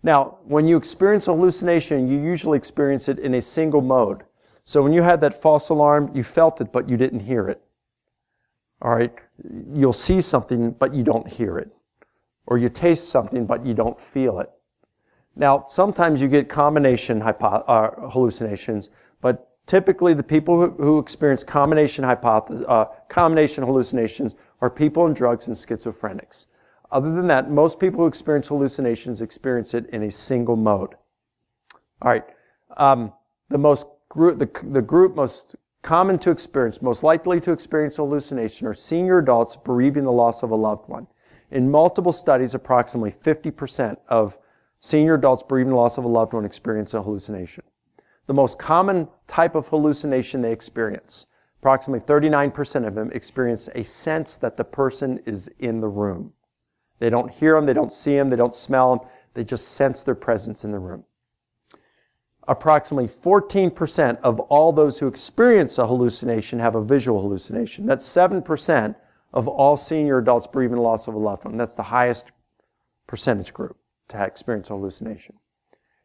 Now, when you experience a hallucination, you usually experience it in a single mode. So when you had that false alarm, you felt it, but you didn't hear it. All right? You'll see something, but you don't hear it. Or you taste something, but you don't feel it. Now, sometimes you get combination hallucinations, but typically, the people who experience combination hallucinations are people on drugs and schizophrenics. Other than that, most people who experience hallucinations experience it in a single mode. All right. The group most common to experience, most likely to experience hallucination are senior adults bereaving the loss of a loved one. In multiple studies, approximately 50% of senior adults bereaving the loss of a loved one experience a hallucination. The most common type of hallucination they experience, approximately 39% of them experience a sense that the person is in the room. They don't hear them, they don't see them, they don't smell them, they just sense their presence in the room. Approximately 14% of all those who experience a hallucination have a visual hallucination. That's 7% of all senior adults bereaving the loss of a loved one. That's the highest percentage group to experience a hallucination.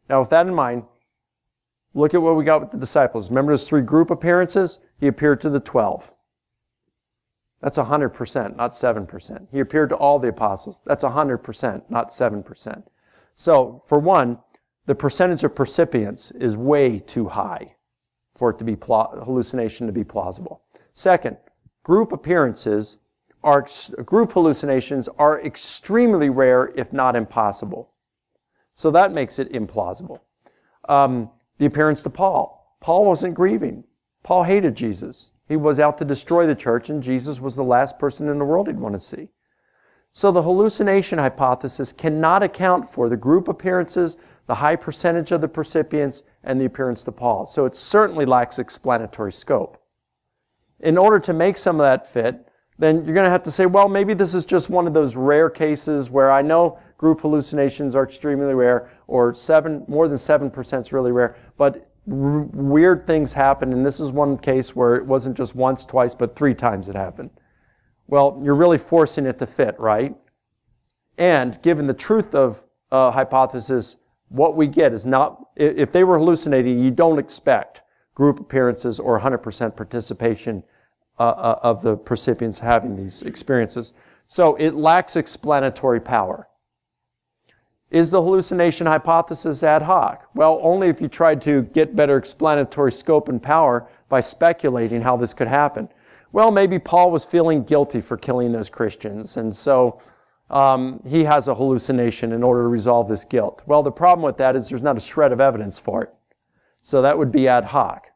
Now, with that in mind, look at what we got with the disciples. Remember those 3 group appearances? He appeared to the 12. That's 100%, not 7%. He appeared to all the apostles. That's 100%, not 7%. So, for one, the percentage of percipients is way too high for it to be hallucination to be plausible. Second, group hallucinations are extremely rare, if not impossible. So that makes it implausible. The appearance to Paul. Paul wasn't grieving. Paul hated Jesus. He was out to destroy the church, and Jesus was the last person in the world he'd want to see. So the hallucination hypothesis cannot account for the group appearances, the high percentage of the percipients, and the appearance to Paul. So it certainly lacks explanatory scope. In order to make some of that fit, then you're going to have to say, well, maybe this is just one of those rare cases where I know group hallucinations are extremely rare. or more than 7% is really rare. But weird things happen, and this is one case where it wasn't just once, twice, but 3 times it happened. Well, you're really forcing it to fit, right? And given the truth of hypothesis, what we get is not, if they were hallucinating, you don't expect group appearances or 100% participation of the recipients having these experiences. So it lacks explanatory power. Is the hallucination hypothesis ad hoc? Well, only if you tried to get better explanatory scope and power by speculating how this could happen. Well, maybe Paul was feeling guilty for killing those Christians, and so he has a hallucination in order to resolve this guilt. Well, the problem with that is there's not a shred of evidence for it. So that would be ad hoc.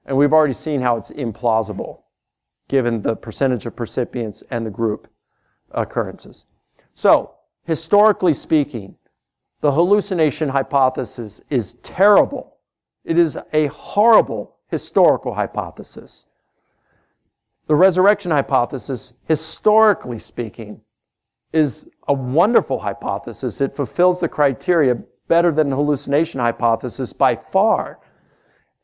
And we've already seen how it's implausible, given the percentage of recipients and the group occurrences. So, historically speaking, the hallucination hypothesis is terrible. It is a horrible historical hypothesis. The resurrection hypothesis, historically speaking, is a wonderful hypothesis. It fulfills the criteria better than the hallucination hypothesis by far.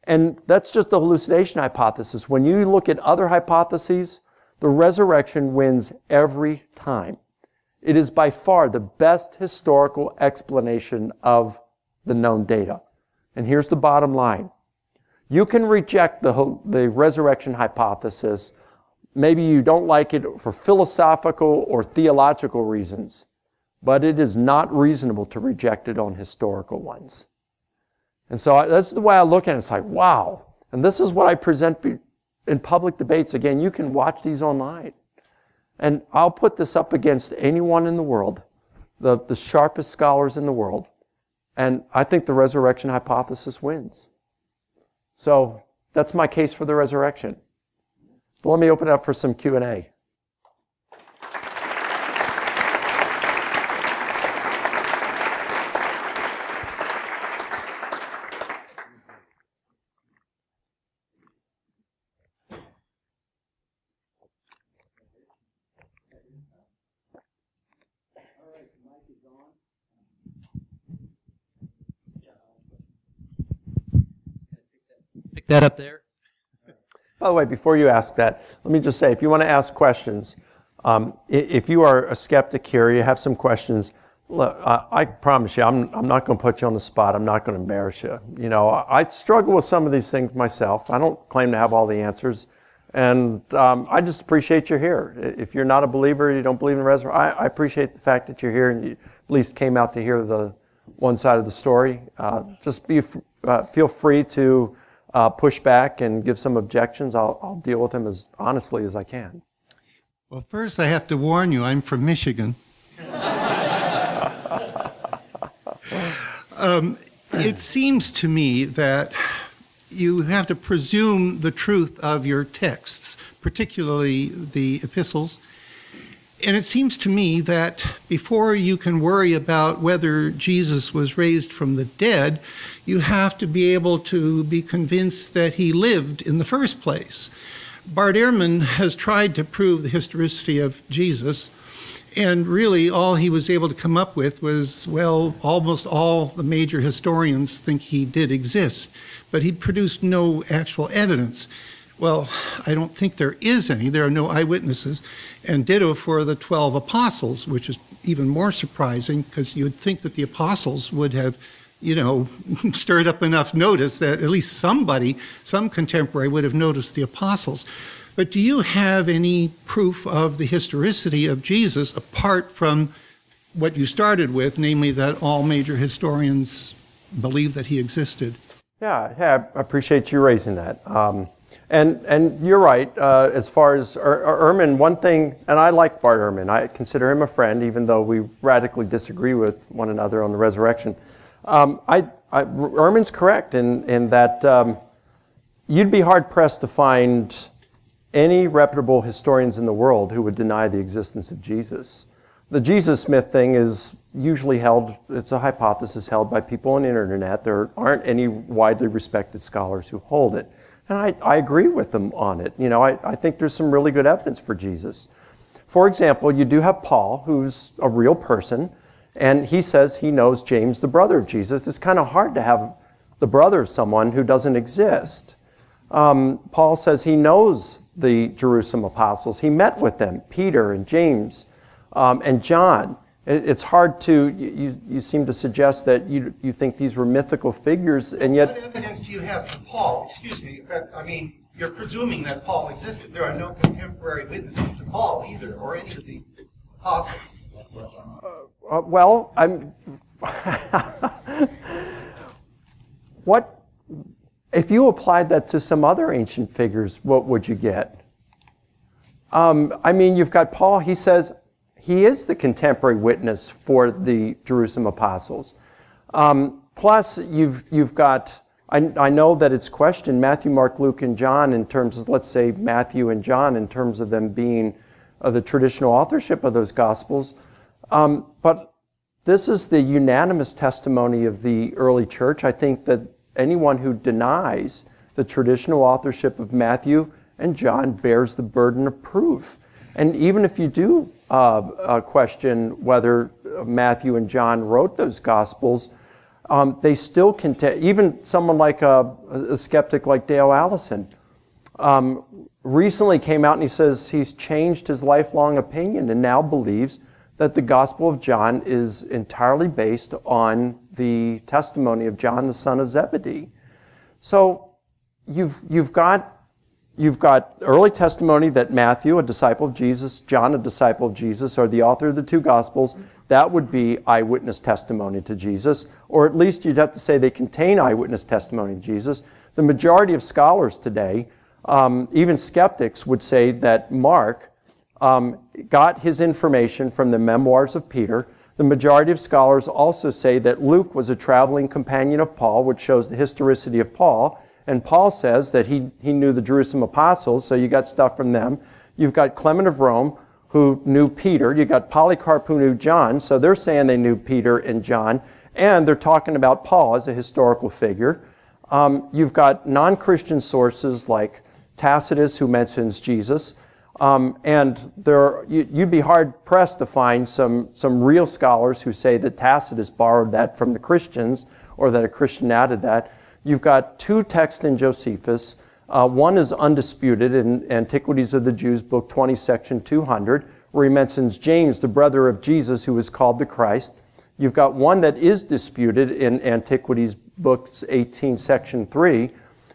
And that's just the hallucination hypothesis. When you look at other hypotheses, the resurrection wins every time. It is by far the best historical explanation of the known data. And here's the bottom line. You can reject the resurrection hypothesis. Maybe you don't like it for philosophical or theological reasons, but it is not reasonable to reject it on historical ones. And so that's the way I look at it. It's like, wow. And this is what I present in public debates. Again, you can watch these online. And I'll put this up against anyone in the world, the sharpest scholars in the world. And I think the resurrection hypothesis wins. So that's my case for the resurrection. But let me open it up for some Q&A. Pick that up there. By the way, before you ask that, let me just say, if you want to ask questions, if you are a skeptic here, you have some questions, look, I promise you, I'm not going to put you on the spot. I'm not going to embarrass you. You know, I struggle with some of these things myself. I don't claim to have all the answers. And I just appreciate you're here. If you're not a believer, you don't believe in resurrection, I appreciate the fact that you're here and you at least came out to hear the one side of the story. Just feel free to push back and give some objections. I'll deal with them as honestly as I can. Well, first I have to warn you, I'm from Michigan. It seems to me that you have to presume the truth of your texts, particularly the epistles. And it seems to me that before you can worry about whether Jesus was raised from the dead, you have to be able to be convinced that he lived in the first place. Bart Ehrman has tried to prove the historicity of Jesus, and really all he was able to come up with was, well, almost all the major historians think he did exist, but he produced no actual evidence. Well, I don't think there is any. There are no eyewitnesses. And ditto for the 12 apostles, which is even more surprising because you would think that the apostles would have, stirred up enough notice that at least somebody, some contemporary would have noticed the apostles. But do you have any proof of the historicity of Jesus apart from what you started with, namely that all major historians believe that he existed? Yeah, I appreciate you raising that. And you're right, as far as Ehrman, one thing, and I like Bart Ehrman, I consider him a friend, even though we radically disagree with one another on the resurrection. Ehrman's correct in that you'd be hard-pressed to find any reputable historians in the world who would deny the existence of Jesus. The Jesus myth thing is usually held, it's a hypothesis held by people on the internet. There aren't any widely respected scholars who hold it. And I agree with them on it. I think there's some really good evidence for Jesus. For example, you do have Paul, who's a real person, And he says he knows James, the brother of Jesus. It's kind of hard to have the brother of someone who doesn't exist. Paul says he knows the Jerusalem apostles. He met with them, Peter and James and John. It's hard to, you seem to suggest that you think these were mythical figures, and yet... What evidence do you have for Paul? Excuse me. I mean, you're presuming that Paul existed. There are no contemporary witnesses to Paul either, or any of these apostles. Well, I'm... What... If you applied that to some other ancient figures, what would you get? I mean, you've got Paul, he says he is the contemporary witness for the Jerusalem apostles. Plus, you've got, I know that it's questioned, Matthew, Mark, Luke, and John in terms of, let's say, Matthew and John in terms of them being the traditional authorship of those Gospels. But this is the unanimous testimony of the early church. I think that anyone who denies the traditional authorship of Matthew and John bears the burden of proof. And even if you do question whether Matthew and John wrote those Gospels, they still contain, even someone like a skeptic like Dale Allison, recently came out and he says he's changed his lifelong opinion and now believes that the Gospel of John is entirely based on the testimony of John, the son of Zebedee. So you've got early testimony that Matthew, a disciple of Jesus, John, a disciple of Jesus, are the author of the two Gospels. That would be eyewitness testimony to Jesus, or at least you'd have to say they contain eyewitness testimony to Jesus. The majority of scholars today, even skeptics, would say that Mark got his information from the memoirs of Peter. The majority of scholars also say that Luke was a traveling companion of Paul, which shows the historicity of Paul. And Paul says that he knew the Jerusalem apostles, so you got stuff from them. You've got Clement of Rome, who knew Peter. You got Polycarp, who knew John, so they're saying they knew Peter and John. And they're talking about Paul as a historical figure. You've got non-Christian sources like Tacitus, who mentions Jesus. And you'd be hard-pressed to find some real scholars who say that Tacitus borrowed that from the Christians, or that a Christian added that. You've got two texts in Josephus. One is undisputed in Antiquities of the Jews, Book 20, Section 200, where he mentions James, the brother of Jesus, who is called the Christ. You've got one that is disputed in Antiquities, Books 18, Section 3.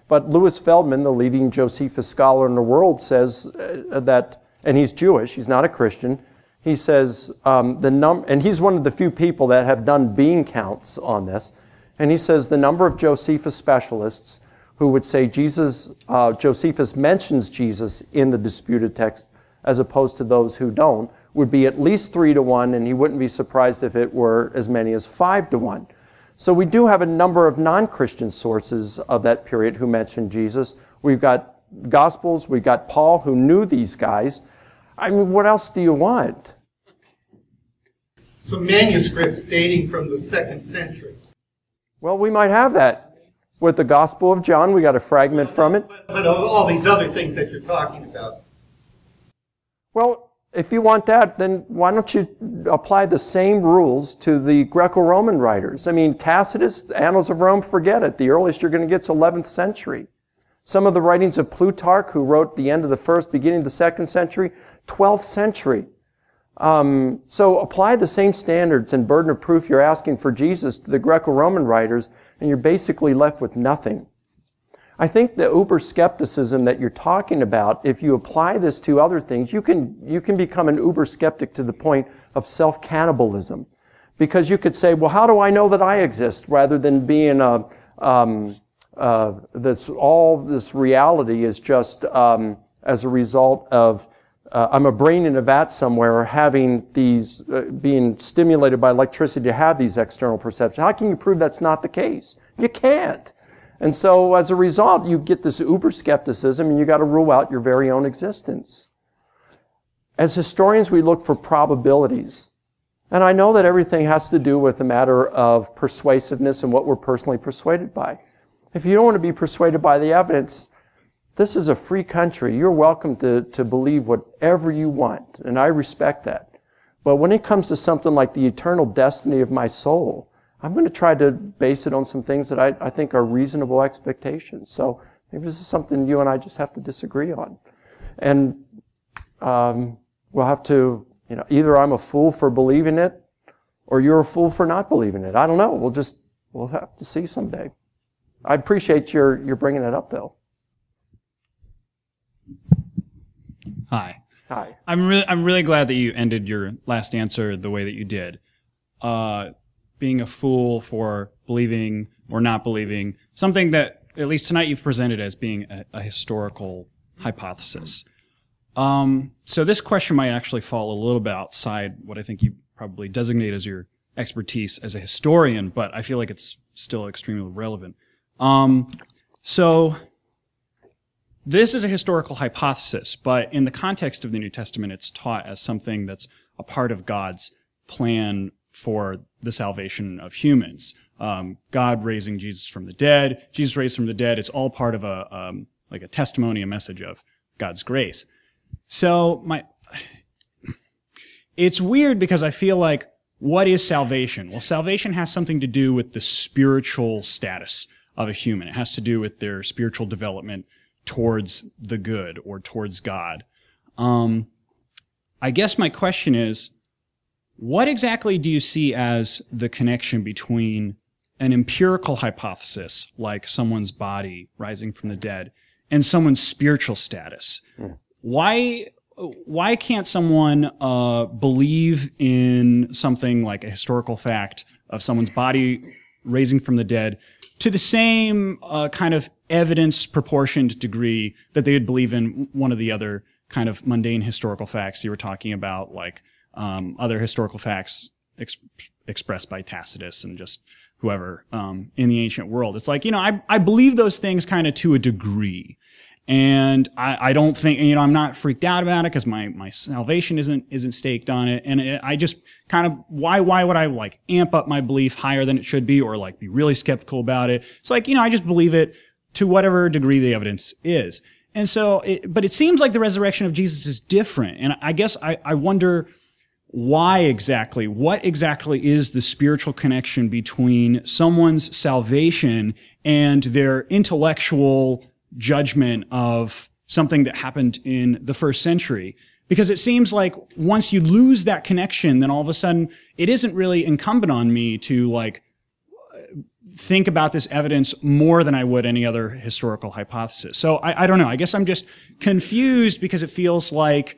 But Louis Feldman, the leading Josephus scholar in the world, says that, and he's Jewish, he's not a Christian, he says, and he's one of the few people that have done bean counts on this, and he says the number of Josephus specialists who would say Josephus mentions Jesus in the disputed text, as opposed to those who don't, would be at least 3 to 1, and he wouldn't be surprised if it were as many as 5 to 1. So we do have a number of non-Christian sources of that period who mention Jesus. We've got Gospels, we've got Paul, who knew these guys. I mean, what else do you want? Some manuscripts dating from the 2nd century. Well, we might have that. With the Gospel of John, we got a fragment from it. But all these other things that you're talking about. Well, if you want that, then why don't you apply the same rules to the Greco-Roman writers? I mean, Tacitus, Annals of Rome, forget it. The earliest you're going to get is 11th century. Some of the writings of Plutarch, who wrote the end of the 1st, beginning of the 2nd century, 12th century. So apply the same standards and burden of proof you're asking for Jesus to the Greco-Roman writers, and you're basically left with nothing. I think the uber-skepticism that you're talking about, if you apply this to other things, you can become an uber-skeptic to the point of self-cannibalism. Because you could say, well, how do I know that I exist? Rather than being this reality is just as a result of I'm a brain in a vat somewhere, or having these, being stimulated by electricity to have these external perceptions. How can you prove that's not the case? You can't. And so as a result, you get this uber-skepticism, and you got to rule out your very own existence. As historians, we look for probabilities. And I know that everything has to do with a matter of persuasiveness and what we're personally persuaded by. If you don't want to be persuaded by the evidence, this is a free country. You're welcome to believe whatever you want, and I respect that. But when it comes to something like the eternal destiny of my soul, I'm going to try to base it on some things that I think are reasonable expectations. So maybe this is something you and I just have to disagree on. And we'll have to, either I'm a fool for believing it, or you're a fool for not believing it. I don't know. We'll have to see someday. I appreciate your bringing it up, though. Hi. Hi. I'm really glad that you ended your last answer the way that you did. Being a fool for believing or not believing something that, at least tonight, you've presented as being a historical hypothesis. So this question might actually fall a little bit outside what I think you probably designate as your expertise as a historian, but I feel like it's still extremely relevant. So this is a historical hypothesis, but in the context of the New Testament, it's taught as something that's a part of God's plan for the salvation of humans. God raising Jesus from the dead, Jesus raised from the dead, it's all part of a testimony, a message of God's grace. So it's weird because I feel like, what is salvation? Well, salvation has something to do with the spiritual status of a human. It has to do with their spiritual development towards the good or towards God. I guess my question is, what exactly do you see as the connection between an empirical hypothesis, like someone's body rising from the dead, and someone's spiritual status? Why can't someone believe in something like a historical fact of someone's body raising from the dead to the same kind of evidence-proportioned degree that they would believe in one of the other kind of mundane historical facts you were talking about, like other historical facts expressed by Tacitus and just whoever in the ancient world? It's like, I believe those things kind of to a degree. And I don't think, I'm not freaked out about it because my salvation isn't staked on it. And I just kind of, why would I amp up my belief higher than it should be, or be really skeptical about it? It's like, I just believe it to whatever degree the evidence is. And so, but it seems like the resurrection of Jesus is different. And I guess I wonder what exactly is the spiritual connection between someone's salvation and their intellectual judgment of something that happened in the first century? Because it seems like once you lose that connection, then all of a sudden it isn't really incumbent on me to think about this evidence more than I would any other historical hypothesis. So I don't know. I guess I'm just confused because it feels like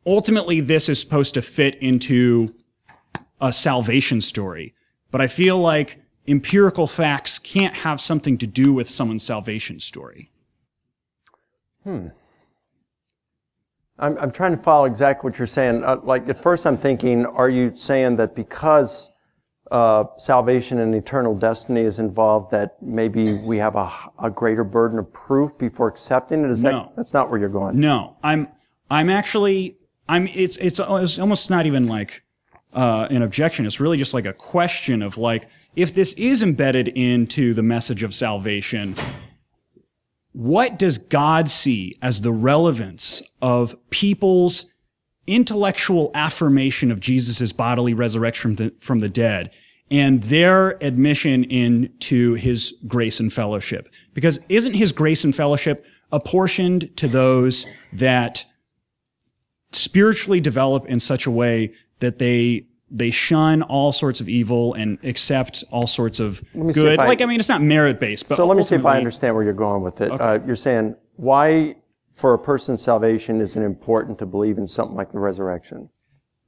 ultimately this is supposed to fit into a salvation story. But I feel like empirical facts can't have something to do with someone's salvation story. I'm trying to follow exactly what you're saying. At first I'm thinking, are you saying that because salvation and eternal destiny is involved, that maybe we have a greater burden of proof before accepting it? No. That's not where you're going. No. It's almost not even an objection. It's really just a question of if this is embedded into the message of salvation, what does God see as the relevance of people's intellectual affirmation of Jesus' bodily resurrection from the dead and their admission into his grace and fellowship? Because isn't his grace and fellowship apportioned to those that spiritually develop in such a way that they shun all sorts of evil and accept all sorts of good? It's not merit-based, but so let me see if I understand where you're going with it. Okay. You're saying, why, for a person's salvation, is it important to believe in something like the resurrection?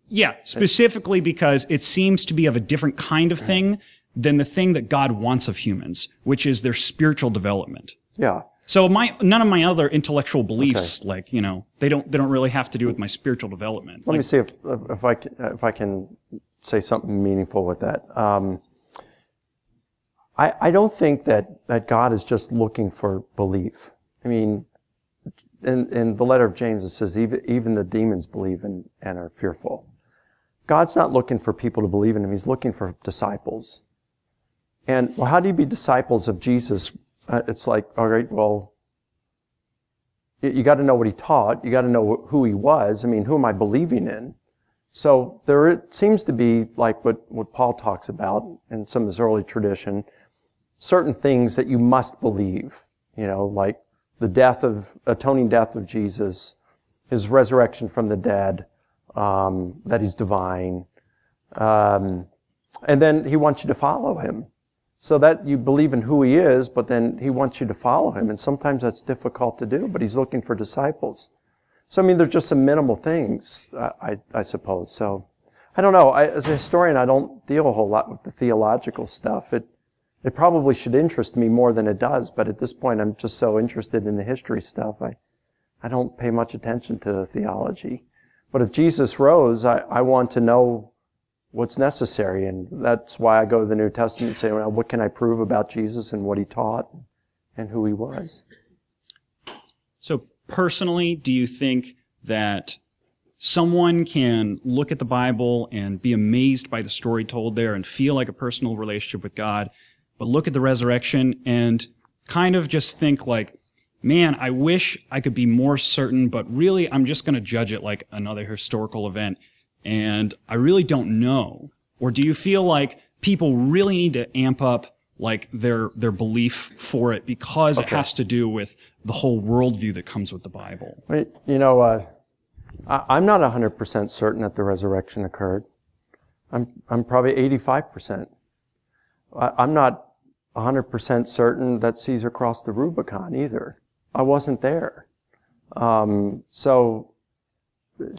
Yeah, specifically because it seems to be of a different kind of thing than the thing that God wants of humans, which is their spiritual development. Yeah. So none of my other intellectual beliefs, they don't really have to do with my spiritual development. Let me see if I can say something meaningful with that. I don't think that God is just looking for belief. I mean, in the letter of James it says even the demons believe and are fearful. God's not looking for people to believe in him. He's looking for disciples. And how do you be disciples of Jesus? It's like, all right, well, you got to know what he taught. You got to know who he was. I mean, who am I believing in? So there seems to be, like what Paul talks about in some of his early tradition, certain things that you must believe, like the atoning death of Jesus, his resurrection from the dead, that he's divine, and then he wants you to follow him. So that you believe in who he is, but then he wants you to follow him. And sometimes that's difficult to do, but he's looking for disciples. So, there's just some minimal things, I suppose. So, I don't know. As a historian, I don't deal a whole lot with the theological stuff. It probably should interest me more than it does, but at this point, I'm just so interested in the history stuff. I don't pay much attention to the theology. But if Jesus rose, I want to know what's necessary, and that's why I go to the New Testament and say, well, what can I prove about Jesus and what he taught and who he was? So personally, do you think that someone can look at the Bible and be amazed by the story told there and feel like a personal relationship with God, but look at the resurrection and kind of just think like, man, I wish I could be more certain, but really I'm just going to judge it like another historical event, and I really don't know? Or do you feel like people really need to amp up like their belief for it because it has to do with the whole worldview that comes with the Bible? I'm not 100% certain that the resurrection occurred. I'm probably 85%. I'm not 100% certain that Caesar crossed the Rubicon either. I wasn't there. So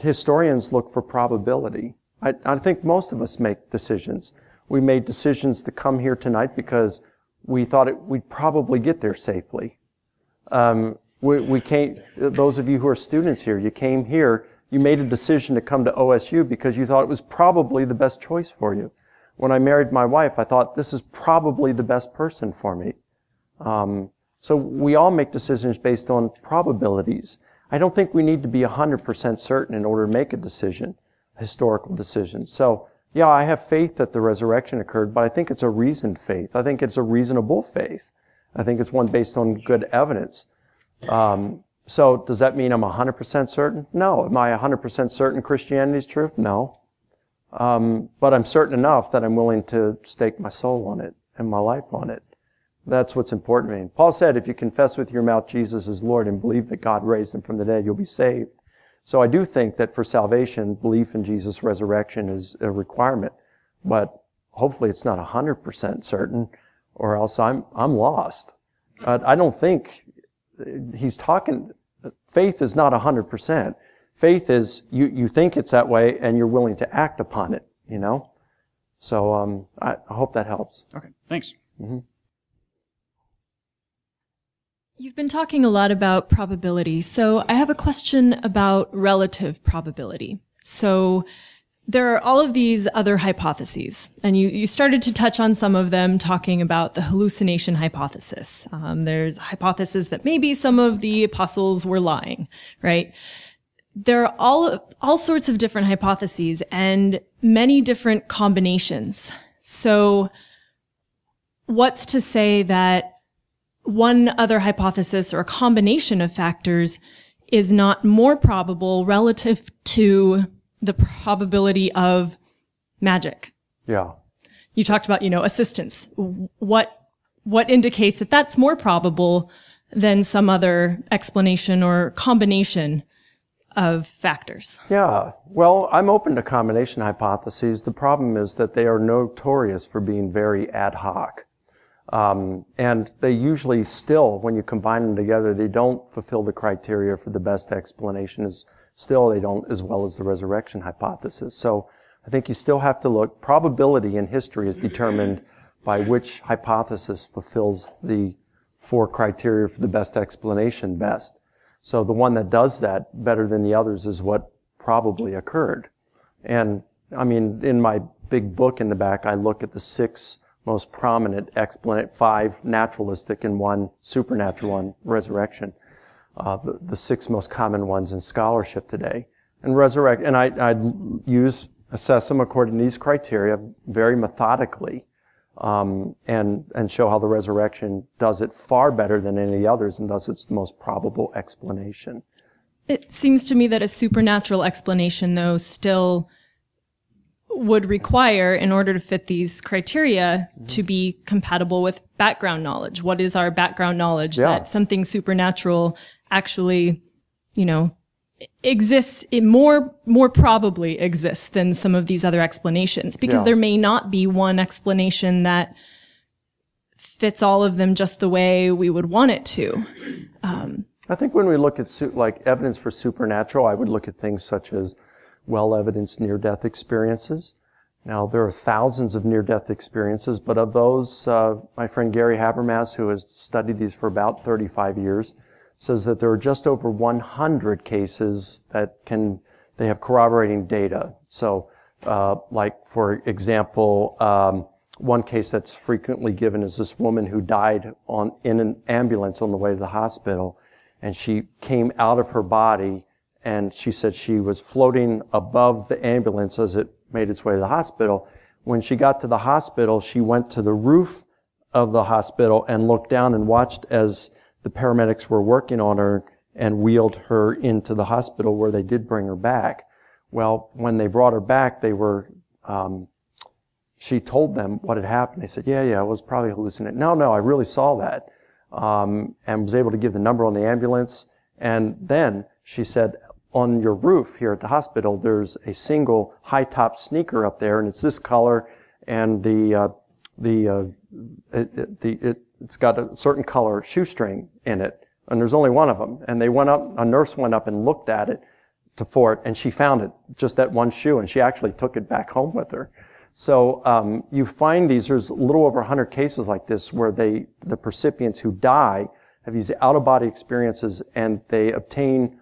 historians look for probability. I think most of us make decisions. We made decisions to come here tonight because we thought we'd probably get there safely. We came, those of you who are students here, you came here, you made a decision to come to OSU because you thought it was probably the best choice for you. When I married my wife, I thought this is probably the best person for me. So we all make decisions based on probabilities. I don't think we need to be 100% certain in order to make a decision, a historical decision. So, yeah, I have faith that the resurrection occurred, but I think it's a reasoned faith. I think it's a reasonable faith. I think it's one based on good evidence. So does that mean I'm 100% certain? No. Am I 100% certain Christianity is true? No. But I'm certain enough that I'm willing to stake my soul on it and my life on it. That's what's important to me. Paul said, if you confess with your mouth Jesus is Lord and believe that God raised him from the dead, you'll be saved. So I do think that for salvation, belief in Jesus' resurrection is a requirement. But hopefully it's not 100% certain, or else I'm lost. I don't think he's talking, faith is not 100%. Faith is, you think it's that way and you're willing to act upon it, So, I hope that helps. Okay, thanks. Mm-hmm. You've been talking a lot about probability, so I have a question about relative probability. So there are all of these other hypotheses, and you started to touch on some of them, talking about the hallucination hypothesis. There's a hypothesis that maybe some of the apostles were lying, right? There are all sorts of different hypotheses and many different combinations. So what's to say that one other hypothesis or a combination of factors is not more probable relative to the probability of magic? Yeah. You talked about, assistance. What indicates that that's more probable than some other explanation or combination of factors? Yeah. Well, I'm open to combination hypotheses. The problem is that they are notorious for being very ad hoc. And they usually still, when you combine them together, they don't fulfill the criteria for the best explanation. Still, they don't as well as the resurrection hypothesis. So I think you still have to look. Probability in history is determined by which hypothesis fulfills the 4 criteria for the best explanation best. So the one that does that better than the others is what probably occurred. And in my big book in the back, I look at the 6 most prominent 5 naturalistic and 1 supernatural on resurrection. The 6 most common ones in scholarship today. And I assess them according to these criteria very methodically, and show how the resurrection does it far better than any others, and thus it's the most probable explanation. It seems to me that a supernatural explanation, though, still would require, in order to fit these criteria, to be compatible with background knowledge. What is our background knowledge that something supernatural actually, exists, it more probably exists than some of these other explanations, because there may not be one explanation that fits all of them just the way we would want it to. I think when we look at like evidence for supernatural, I would look at things such as well-evidenced near-death experiences. Now, there are thousands of near-death experiences, but of those, my friend Gary Habermas, who has studied these for about 35 years, says that there are just over 100 cases that they have corroborating data. So, like, for example, one case that's frequently given is this woman who died in an ambulance on the way to the hospital, and she came out of her body, and she said she was floating above the ambulance as it made its way to the hospital. When she got to the hospital, she went to the roof of the hospital and looked down and watched as the paramedics were working on her and wheeled her into the hospital, where they did bring her back. Well, when they brought her back, she told them what had happened. They said, yeah, I was probably hallucinating. No, I really saw that. And was able to give the number on the ambulance. And then she said, on your roof here at the hospital, there's a single high-top sneaker up there, and it's this color, and it's got a certain color shoestring in it, and there's only one of them. And a nurse went up and looked at it for it, and she found it, just that one shoe, and she actually took it back home with her. So you find there's a little over 100 cases like this where the recipients who die have these out-of-body experiences, and they obtain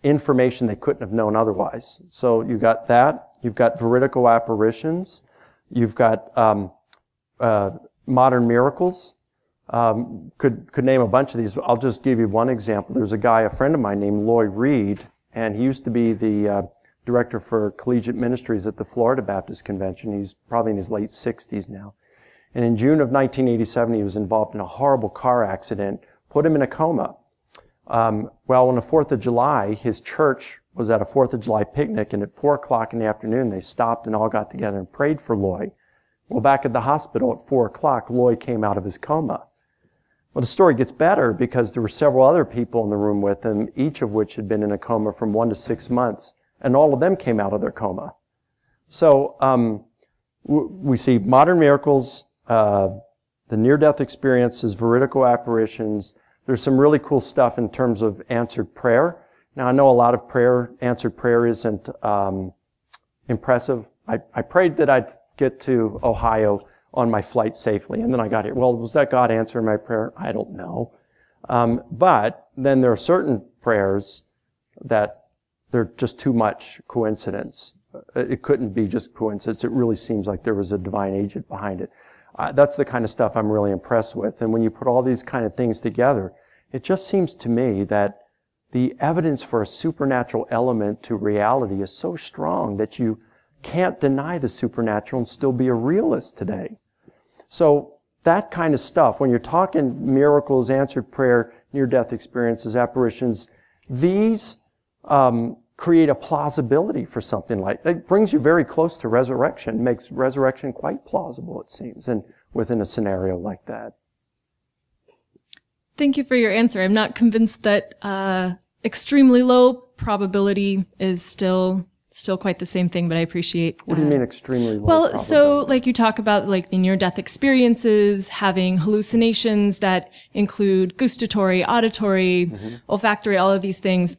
information they couldn't have known otherwise. So you've got that. You've got veridical apparitions. You've got modern miracles. Could name a bunch of these. I'll just give you one example. There's a friend of mine named Lloyd Reed, and he used to be the director for collegiate ministries at the Florida Baptist Convention. He's probably in his late 60s now. And in June of 1987, he was involved in a horrible car accident, put him in a coma. Well, on the 4th of July, his church was at a 4th of July picnic, and at 4 o'clock in the afternoon, they stopped and all got together and prayed for Lloyd. Well, back at the hospital at 4 o'clock, Lloyd came out of his coma. Well, the story gets better because there were several other people in the room with him, each of which had been in a coma from 1 to 6 months, and all of them came out of their coma. So we see modern miracles, the near-death experiences, veridical apparitions. There's some really cool stuff in terms of answered prayer. Now, I know a lot of answered prayer isn't impressive. I prayed that I'd get to Ohio on my flight safely, and then I got here. Well, was that God answering my prayer? I don't know. But then there are certain prayers that they're just too much coincidence. It couldn't be just coincidence. It really seems like there was a divine agent behind it. That's the kind of stuff I'm really impressed with. And when you put all these kind of things together, it just seems to me that the evidence for a supernatural element to reality is so strong that you can't deny the supernatural and still be a realist today. So that kind of stuff, when you're talking miracles, answered prayer, near-death experiences, apparitions, these create a plausibility for something like that. It brings you very close to resurrection, makes resurrection quite plausible, it seems, and within a scenario like that. Thank you for your answer. I'm not convinced that extremely low probability is still quite the same thing, but I appreciate. What do you mean extremely low? Well, probability? so like you talk about like the near-death experiences, having hallucinations that include gustatory, auditory, olfactory, all of these things.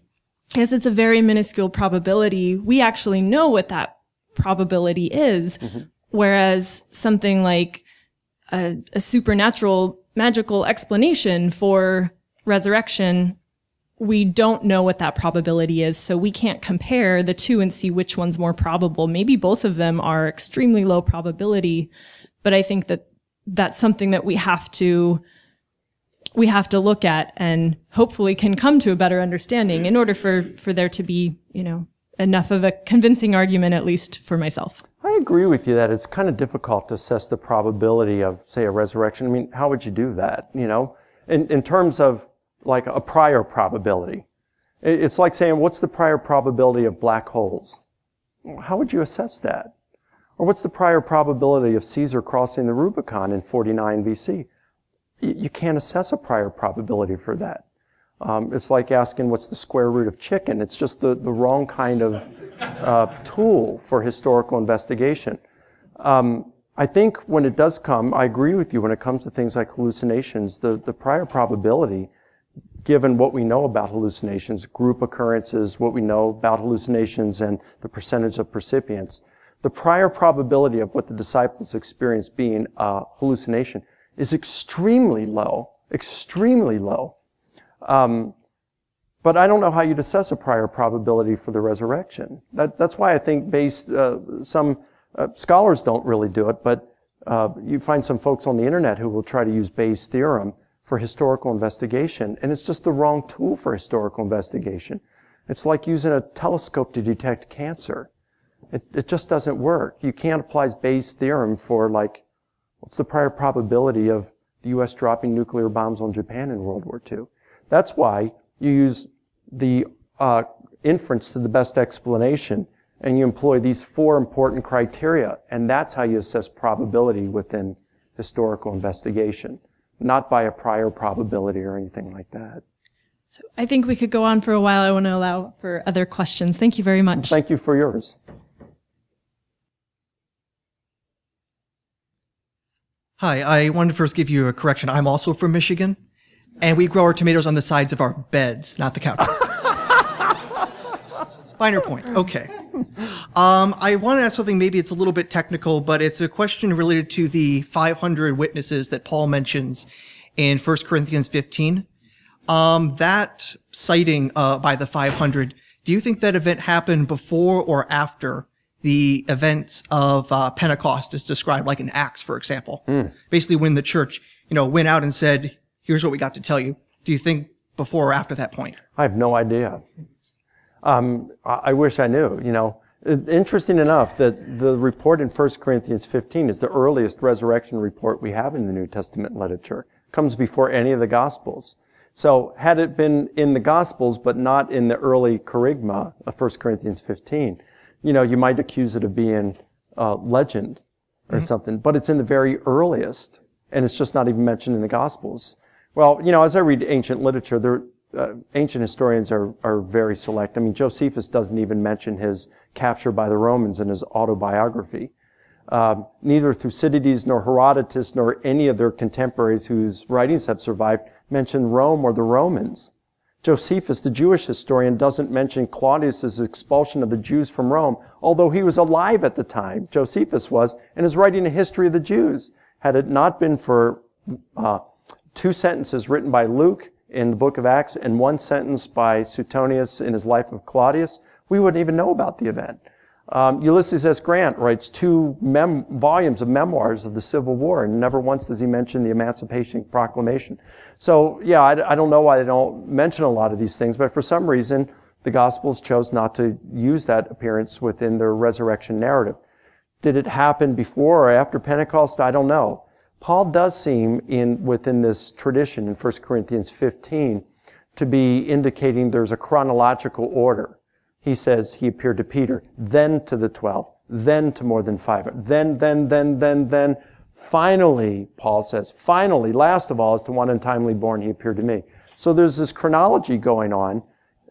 Yes, it's a very minuscule probability. We actually know what that probability is, whereas something like a supernatural, magical explanation for resurrection, we don't know what that probability is, so we can't compare the two and see which one's more probable. Maybe both of them are extremely low probability, but I think that that's something that we have to look at and hopefully can come to a better understanding in order for there to be, enough of a convincing argument, at least for myself. I agree with you that it's kind of difficult to assess the probability of, say, a resurrection. I mean, how would you do that, in terms of like a prior probability? It's like saying, what's the prior probability of black holes? How would you assess that? Or what's the prior probability of Caesar crossing the Rubicon in 49 BC? You can't assess a prior probability for that. It's like asking what's the square root of chicken. It's just the wrong kind of tool for historical investigation. I think when it does come, I agree with you when it comes to things like hallucinations, the prior probability, given what we know about hallucinations, group occurrences, what we know about hallucinations and the percentage of percipients, the prior probability of what the disciples experienced being a hallucination is extremely low, extremely low. But I don't know how you'd assess a prior probability for the resurrection. That's why I think some scholars don't really do it, but you find some folks on the internet who will try to use Bayes' theorem for historical investigation, and it's just the wrong tool for historical investigation. It's like using a telescope to detect cancer. It just doesn't work. You can't apply Bayes' theorem for, like, what's the prior probability of the U.S. dropping nuclear bombs on Japan in World War II? That's why you use the inference to the best explanation, and you employ these 4 important criteria, and that's how you assess probability within historical investigation, not by a prior probability or anything like that. So I think we could go on for a while. I want to allow for other questions. Thank you very much. Thank you for yours. Hi, I wanted to first give you a correction. I'm also from Michigan, and we grow our tomatoes on the sides of our beds, not the couches. Minor point. Okay. I want to ask something, maybe it's a little bit technical, but it's a question related to the 500 witnesses that Paul mentions in 1 Corinthians 15. That citing by the 500, do you think that event happened before or after the events of Pentecost is described, like in Acts, for example? Basically, when the church, went out and said, here's what we got to tell you. Do you think before or after that point? I have no idea. I wish I knew, Interesting enough that the report in 1 Corinthians 15 is the earliest resurrection report we have in the New Testament literature. It comes before any of the Gospels. So had it been in the Gospels but not in the early kerygma of 1 Corinthians 15, you might accuse it of being legend or something, but it's in the very earliest, and it's just not even mentioned in the Gospels. Well, as I read ancient literature, ancient historians are very select. I mean, Josephus doesn't even mention his capture by the Romans in his autobiography. Neither Thucydides nor Herodotus nor any of their contemporaries whose writings have survived mention Rome or the Romans. Josephus, the Jewish historian, doesn't mention Claudius's expulsion of the Jews from Rome, although he was alive at the time. Josephus was, and is writing a history of the Jews. Had it not been for 2 sentences written by Luke in the book of Acts and 1 sentence by Suetonius in his life of Claudius, we wouldn't even know about the event. Ulysses S. Grant writes 2 volumes of memoirs of the Civil War, and never once does he mention the Emancipation Proclamation. So, yeah, I don't know why they don't mention a lot of these things, but for some reason, the Gospels chose not to use that appearance within their resurrection narrative. Did it happen before or after Pentecost? I don't know. Paul does seem within this tradition in 1 Corinthians 15 to be indicating there's a chronological order. He says he appeared to Peter, then to the 12, then to more than 500, then. Finally, Paul says, finally, last of all, as to one untimely born, he appeared to me. So there's this chronology going on,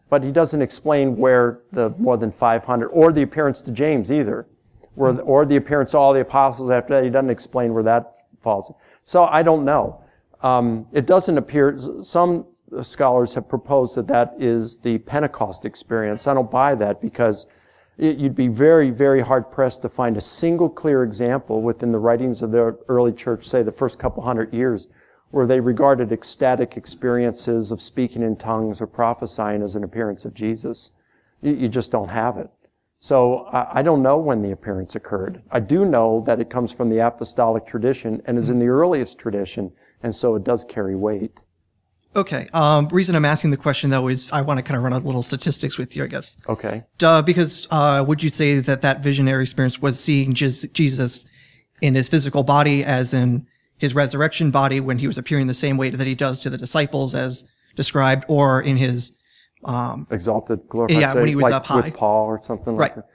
but he doesn't explain where the more than 500, or the appearance to James either, or the appearance to all the apostles after that. He doesn't explain where that falls. So I don't know. It doesn't appear, some scholars have proposed that is the Pentecost experience. I don't buy that because you'd be very, very hard-pressed to find a single clear example within the writings of the early church, say the first couple hundred years, where they regarded ecstatic experiences of speaking in tongues or prophesying as an appearance of Jesus. You just don't have it. So I don't know when the appearance occurred. I do know that it comes from the apostolic tradition and is in the earliest tradition, and so it does carry weight. Okay. Reason I'm asking the question, though, is I want to kind of run a little statistics with you, I guess. Okay. Because would you say that visionary experience was seeing Jesus in his physical body, as in his resurrection body, when he was appearing the same way that he does to the disciples as described, or in his exalted, glorified, when he was like up high with Paul or something like that?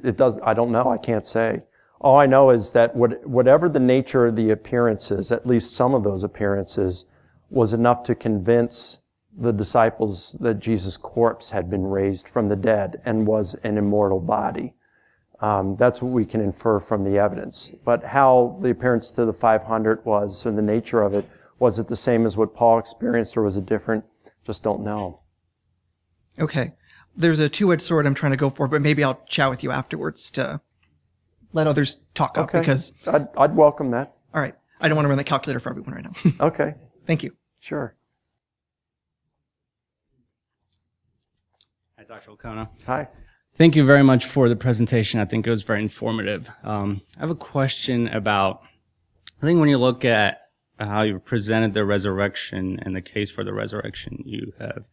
It does. I don't know. I can't say. All I know is that whatever the nature of the appearances, at least some of those appearances, was enough to convince the disciples that Jesus' corpse had been raised from the dead and was an immortal body. That's what we can infer from the evidence. But how the appearance to the 500 was and the nature of it, was it the same as what Paul experienced or was it different? Just don't know. Okay. There's a two-edged sword I'm trying to go for, but maybe I'll chat with you afterwards to let others talk up because... I'd welcome that. All right. I don't want to run the calculator for everyone right now. Okay. Thank you. Sure. Hi, Dr. Licona. Hi. Thank you very much for the presentation. I think it was very informative. I have a question about, I think when you look at how you presented the resurrection and the case for the resurrection, you have,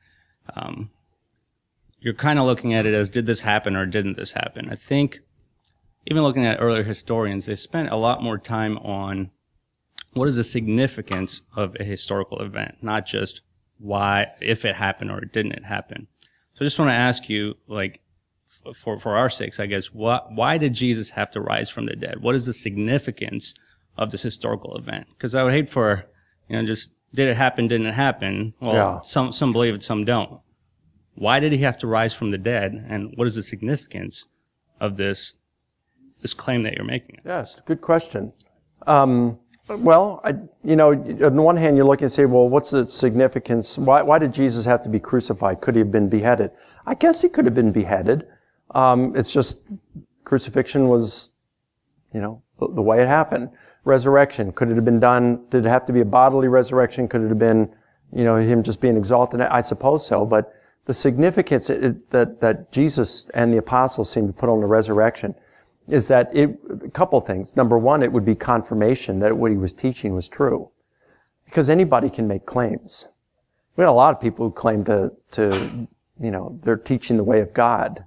you're kind of looking at it as, did this happen or didn't this happen? I think even looking at earlier historians, they spent a lot more time on what is the significance of a historical event, not just why, if it happened or didn't it happen. So I just want to ask you, like, for our sakes, I guess, why did Jesus have to rise from the dead? What is the significance of this historical event? Because I would hate for, just, did it happen, didn't it happen? Well, yeah. Some believe it, some don't. Why did he have to rise from the dead, and what is the significance of this claim that you're making? Yes, good question. Well, on the one hand, you're looking and say, well, what's the significance? Why did Jesus have to be crucified? Could he have been beheaded? I guess he could have been beheaded. It's just crucifixion was, the way it happened. Resurrection, could it have been done? Did it have to be a bodily resurrection? Could it have been, him just being exalted? I suppose so, but the significance that Jesus and the apostles seem to put on the resurrection is that a couple things. Number one, it would be confirmation that what he was teaching was true. Because anybody can make claims. We had a lot of people who claim to they're teaching the way of God.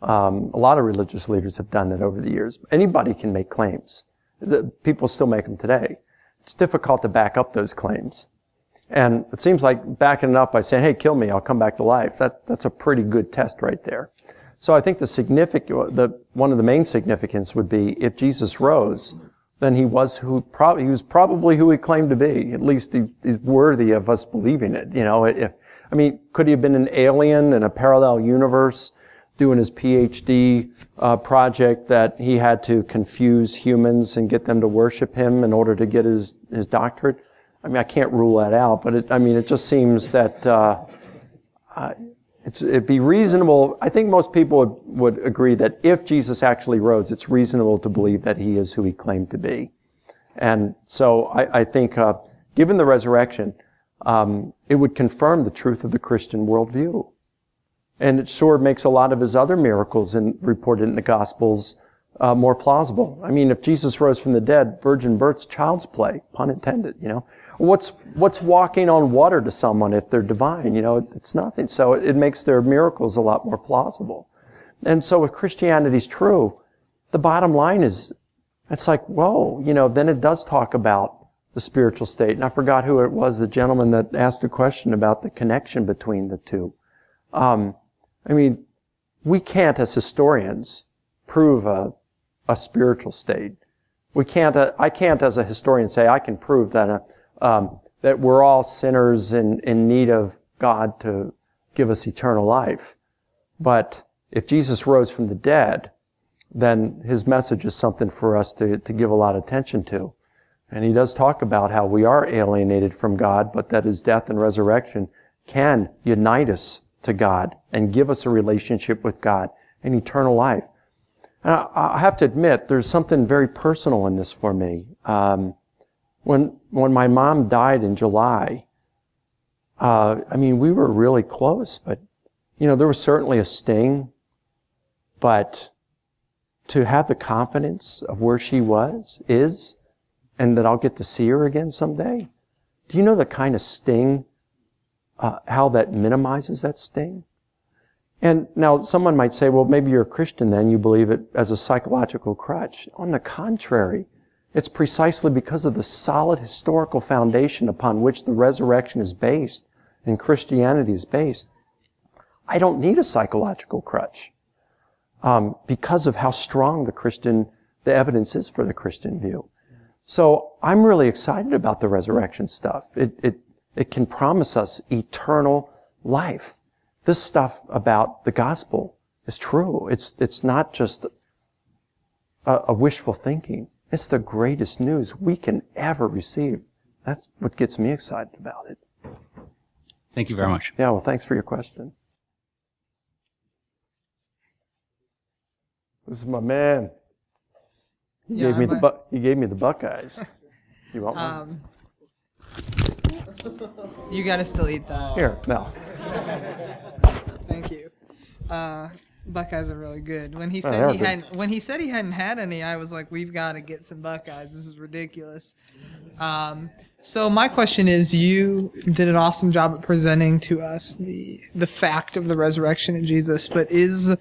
A lot of religious leaders have done that over the years. Anybody can make claims. People still make them today. It's difficult to back up those claims. And it seems like backing it up by saying, hey, kill me, I'll come back to life. That's a pretty good test right there. So I think one of the main significance would be if Jesus rose, then he was probably who he claimed to be. At least he's worthy of us believing it. Could he have been an alien in a parallel universe doing his PhD project that he had to confuse humans and get them to worship him in order to get his doctorate? I can't rule that out, but it just seems that it'd be reasonable. I think most people would agree that if Jesus actually rose, it's reasonable to believe that he is who he claimed to be. And so I think, given the resurrection, it would confirm the truth of the Christian worldview. And it sure makes a lot of his other miracles reported in the Gospels more plausible. If Jesus rose from the dead, virgin birth's child's play, pun intended, What's walking on water to someone if they're divine? It's nothing. So it makes their miracles a lot more plausible. And so if Christianity's true, the bottom line is, it's like, whoa, then it does talk about the spiritual state. And I forgot who it was, the gentleman that asked a question about the connection between the two. We can't, as historians, prove a spiritual state. We can't, I can't, as a historian, say I can prove that that we're all sinners in need of God to give us eternal life. But if Jesus rose from the dead, then his message is something for us to give a lot of attention to. And he does talk about how we are alienated from God, but that his death and resurrection can unite us to God and give us a relationship with God and eternal life. And I have to admit, there's something very personal in this for me. When my mom died in July, we were really close, but, there was certainly a sting. But to have the confidence of where she is, and that I'll get to see her again someday, do you know the kind of sting, how that minimizes that sting? And now someone might say, well, maybe you're a Christian then, you believe it as a psychological crutch. On the contrary, it's precisely because of the solid historical foundation upon which the resurrection is based and Christianity is based. I don't need a psychological crutch because of how strong the Christian the evidence is for the Christian view. So I'm really excited about the resurrection stuff. It can promise us eternal life. This stuff about the gospel is true. It's not just a wishful thinking. It's the greatest news we can ever receive. That's what gets me excited about it. Thank you very much. Yeah, well, thanks for your question. This is my man. He gave me the Buckeyes. You want one? You gotta still eat that. Here, no. Thank you. Buckeyes are really good. When he said he hadn't had any, I was like, we've got to get some Buckeyes. This is ridiculous. So my question is, you did an awesome job at presenting to us the fact of the resurrection of Jesus, but is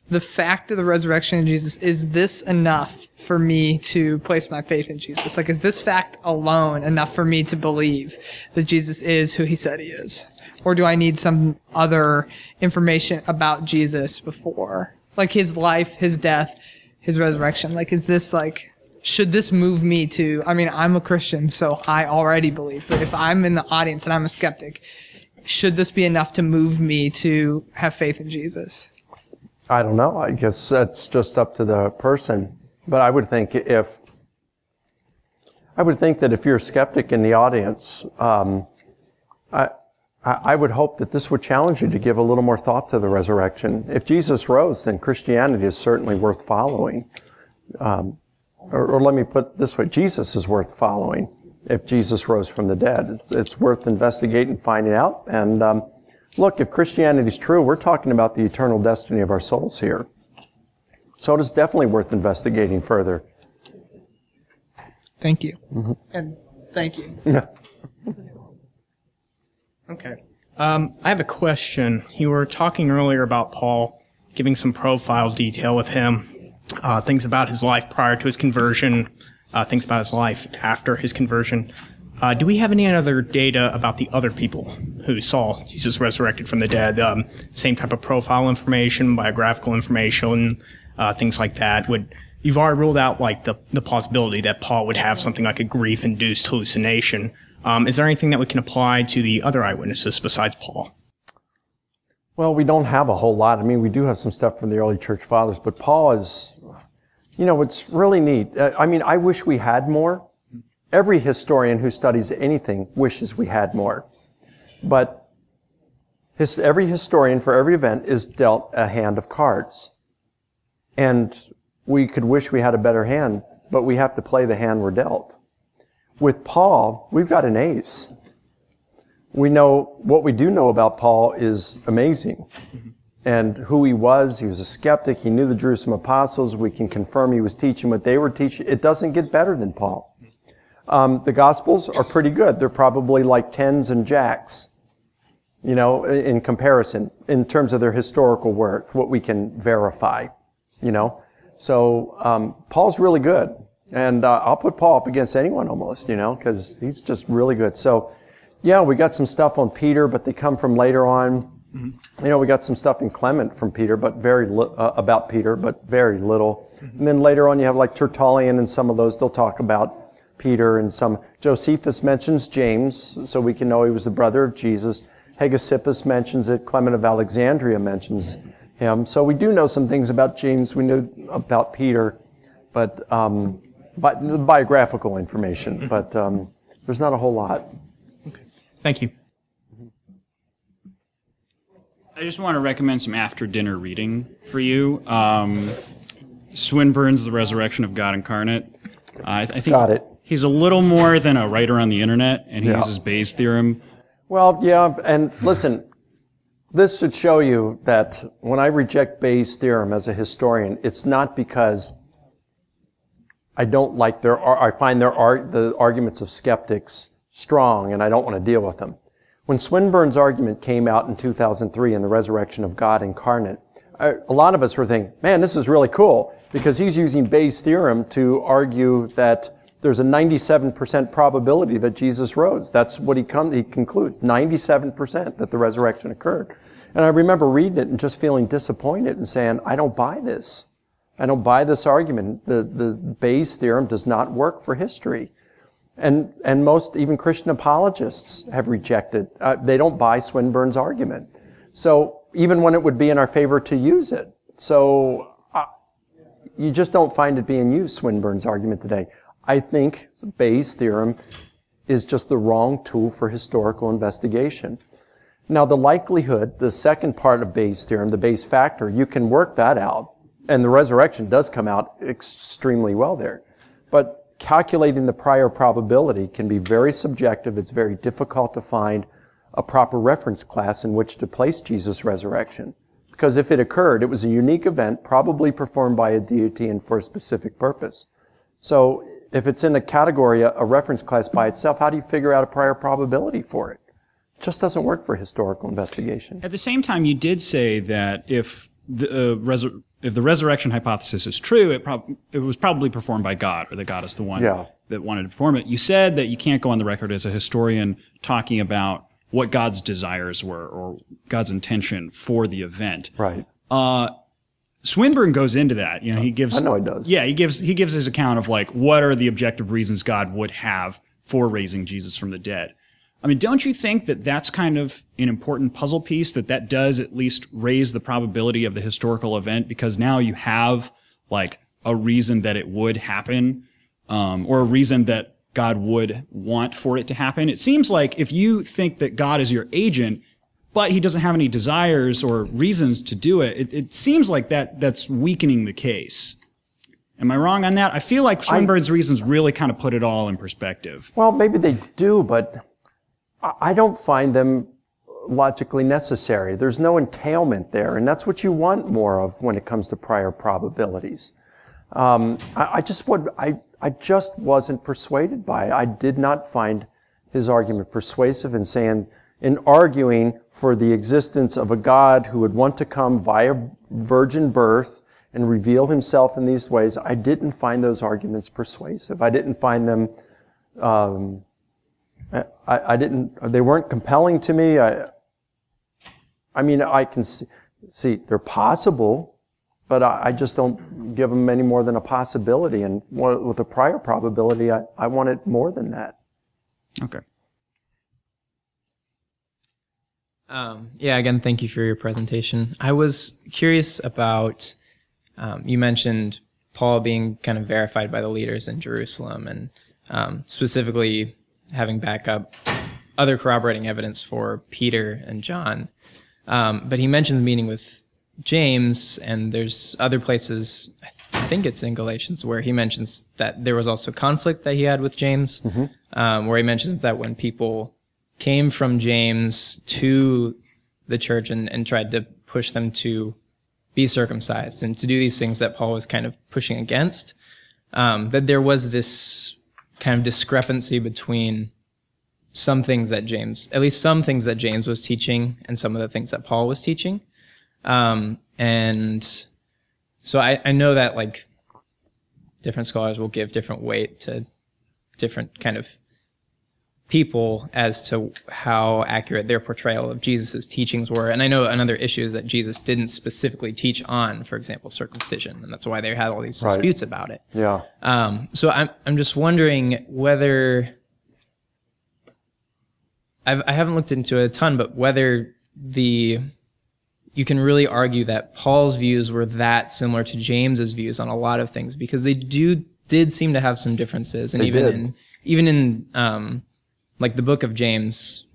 the fact of the resurrection of Jesus, is this enough for me to place my faith in Jesus? Like, is this fact alone enough for me to believe that Jesus is who he said he is? Or do I need some other information about Jesus before? Like his life, his death, his resurrection. Like, is this like, should this move me to, I mean, I'm a Christian, so I already believe, but if I'm in the audience and I'm a skeptic, should this be enough to move me to have faith in Jesus? I don't know. I guess that's just up to the person. But I would think that if you're a skeptic in the audience, I would hope that this would challenge you to give a little more thought to the resurrection. If Jesus rose, then Christianity is certainly worth following. Or let me put it this way, Jesus is worth following if Jesus rose from the dead. It's worth investigating, finding out. And look, if Christianity is true, we're talking about the eternal destiny of our souls here. So it is definitely worth investigating further. Thank you. Mm-hmm. And thank you. Yeah. Okay. I have a question. You were talking earlier about Paul, giving some profile detail with him, things about his life prior to his conversion, things about his life after his conversion. Do we have any other data about the other people who saw Jesus resurrected from the dead? Same type of profile information, biographical information, things like that. You've already ruled out like the possibility that Paul would have something like a grief-induced hallucination. Is there anything that we can apply to the other eyewitnesses besides Paul? Well, we don't have a whole lot. I mean, we do have some stuff from the early church fathers, but Paul is, it's really neat. I wish we had more. Every historian who studies anything wishes we had more. But every historian for every event is dealt a hand of cards. And we could wish we had a better hand, but we have to play the hand we're dealt. With Paul, we've got an ace. What we do know about Paul is amazing. And who he was a skeptic. He knew the Jerusalem apostles. We can confirm he was teaching what they were teaching. It doesn't get better than Paul. The Gospels are pretty good. They're probably like tens and jacks, in comparison, in terms of their historical worth, what we can verify, So, Paul's really good. And I'll put Paul up against anyone almost, because he's just really good. So, yeah, we got some stuff on Peter, but they come from later on. Mm-hmm. We got some stuff in Clement from Peter, but about Peter, but very little. Mm-hmm. And then later on, you have like Tertullian and some of those. They'll talk about Peter and some. Josephus mentions James, so we can know he was the brother of Jesus. Hegesippus mentions it. Clement of Alexandria mentions him. So we do know some things about James. We know about Peter, but the biographical information. But there's not a whole lot. Okay. Thank you. I just want to recommend some after-dinner reading for you. Swinburne's The Resurrection of God Incarnate. I think got it. He's a little more than a writer on the internet, and he uses Bayes' theorem. Well, yeah, and listen, this should show you that when I reject Bayes' theorem as a historian, it's not because I don't like I find the arguments of skeptics strong and I don't want to deal with them. When Swinburne's argument came out in 2003 in The Resurrection of God Incarnate, a lot of us were thinking, man, this is really cool, because he's using Bayes' theorem to argue that there's a 97% probability that Jesus rose. That's what he concludes, 97% that the resurrection occurred. And I remember reading it and just feeling disappointed and saying, I don't buy this. I don't buy this argument. The Bayes theorem does not work for history. And most, even Christian apologists have rejected. They don't buy Swinburne's argument. So even when it would be in our favor to use it. So you just don't find it being used, Swinburne's argument today. I think Bayes' theorem is just the wrong tool for historical investigation. Now, the likelihood, the second part of Bayes' theorem, the Bayes factor, you can work that out, and the resurrection does come out extremely well there. But calculating the prior probability can be very subjective. It's very difficult to find a proper reference class in which to place Jesus' resurrection. Because if it occurred, it was a unique event, probably performed by a deity and for a specific purpose. So if it's in a category, a reference class by itself, how do you figure out a prior probability for it? It just doesn't work for historical investigation. At the same time, you did say that if the resurrection hypothesis is true, it was probably performed by God, or that God is the one that wanted to perform it. You said that you can't go on the record as a historian talking about what God's desires were or God's intention for the event. Right. Swinburne goes into that. You know, he gives. I know he does. Yeah, he gives his account of like what are the objective reasons God would have for raising Jesus from the dead. I mean, don't you think that that's kind of an important puzzle piece, that does at least raise the probability of the historical event, because now you have like a reason that it would happen, or a reason that God would want for it to happen? It seems like if you think that God is your agent, but he doesn't have any desires or reasons to do it, it seems like that's weakening the case. Am I wrong on that? I feel like Swinburne's reasons really kind of put it all in perspective. Well, maybe they do, but I don't find them logically necessary. There's no entailment there, and that's what you want more of when it comes to prior probabilities. I just wasn't persuaded by it. I did not find his argument persuasive in arguing for the existence of a God who would want to come via virgin birth and reveal himself in these ways. I didn't find those arguments persuasive. I didn't find them, they weren't compelling to me. I mean, I can see they're possible, but I just don't give them any more than a possibility. And with a prior probability, I want it more than that. Okay. Yeah, again, thank you for your presentation. I was curious about, you mentioned Paul being kind of verified by the leaders in Jerusalem, and specifically having backup other corroborating evidence for Peter and John. But he mentions meeting with James, and there's other places, I think it's in Galatians, where he mentions that there was also conflict that he had with James, where he mentions that when people came from James to the church and tried to push them to be circumcised and to do these things that Paul was kind of pushing against, that there was this kind of discrepancy between some things that at least some things that James was teaching and some of the things that Paul was teaching. And so I know that like different scholars will give different weight to different kind of people as to how accurate their portrayal of Jesus' teachings were. And I know another issue is that Jesus didn't specifically teach on, for example, circumcision, and that's why they had all these disputes about it. Yeah. So I'm just wondering whether I haven't looked into it a ton, but whether you can really argue that Paul's views were that similar to James's views on a lot of things, because they did seem to have some differences, and even in like the book of James,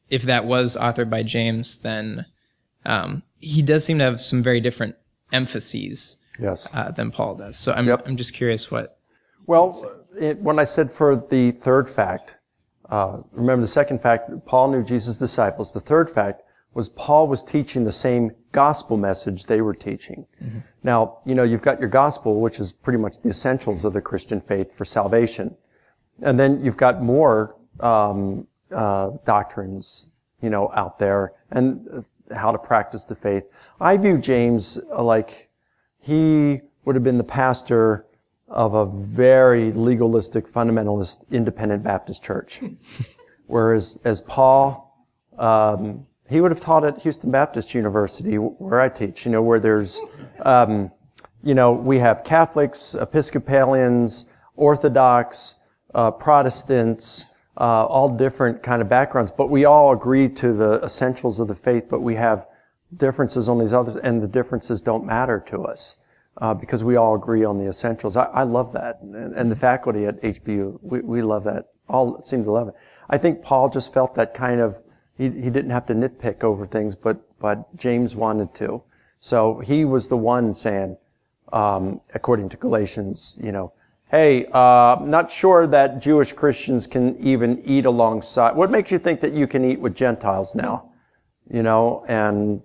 if that was authored by James, then he does seem to have some very different emphases than Paul does. So I'm just curious what. Well, when I said for the third fact, remember the second fact, Paul knew Jesus' disciples. The third fact was Paul was teaching the same gospel message they were teaching. Mm-hmm. Now, you've got your gospel, which is pretty much the essentials of the Christian faith for salvation. And then you've got more doctrines, out there, and how to practice the faith. I view James like he would have been the pastor of a very legalistic, fundamentalist, independent Baptist church. Whereas as Paul, he would have taught at Houston Baptist University, where I teach, where there's, we have Catholics, Episcopalians, Orthodox, Protestants, all different kind of backgrounds, but we all agree to the essentials of the faith, but we have differences on these others, and the differences don't matter to us because we all agree on the essentials. I love that, and the faculty at HBU, we love that. All seem to love it. I think Paul just felt that kind of, he didn't have to nitpick over things, but James wanted to. So he was the one saying, according to Galatians, hey, not sure that Jewish Christians can even eat alongside. What makes you think that you can eat with Gentiles now? And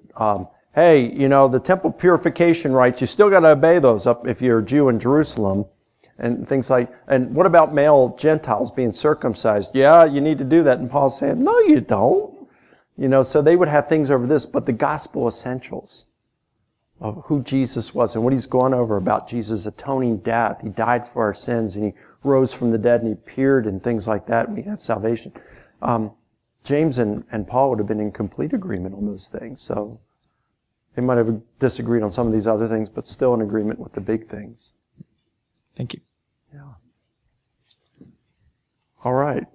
hey, the temple purification rites, you still got to obey those up if you're a Jew in Jerusalem, and things like. And what about male Gentiles being circumcised? Yeah, you need to do that. And Paul's saying, no, you don't. So they would have things over this, but the gospel essentials of who Jesus was and what he's gone over about Jesus' atoning death. He died for our sins and he rose from the dead and he appeared and things like that. And we have salvation. James and Paul would have been in complete agreement on those things. So they might have disagreed on some of these other things, but still in agreement with the big things. Thank you. Yeah. All right.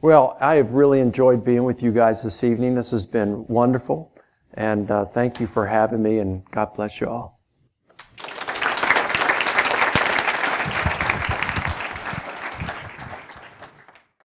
Well, I have really enjoyed being with you guys this evening. This has been wonderful. And thank you for having me, and God bless you all.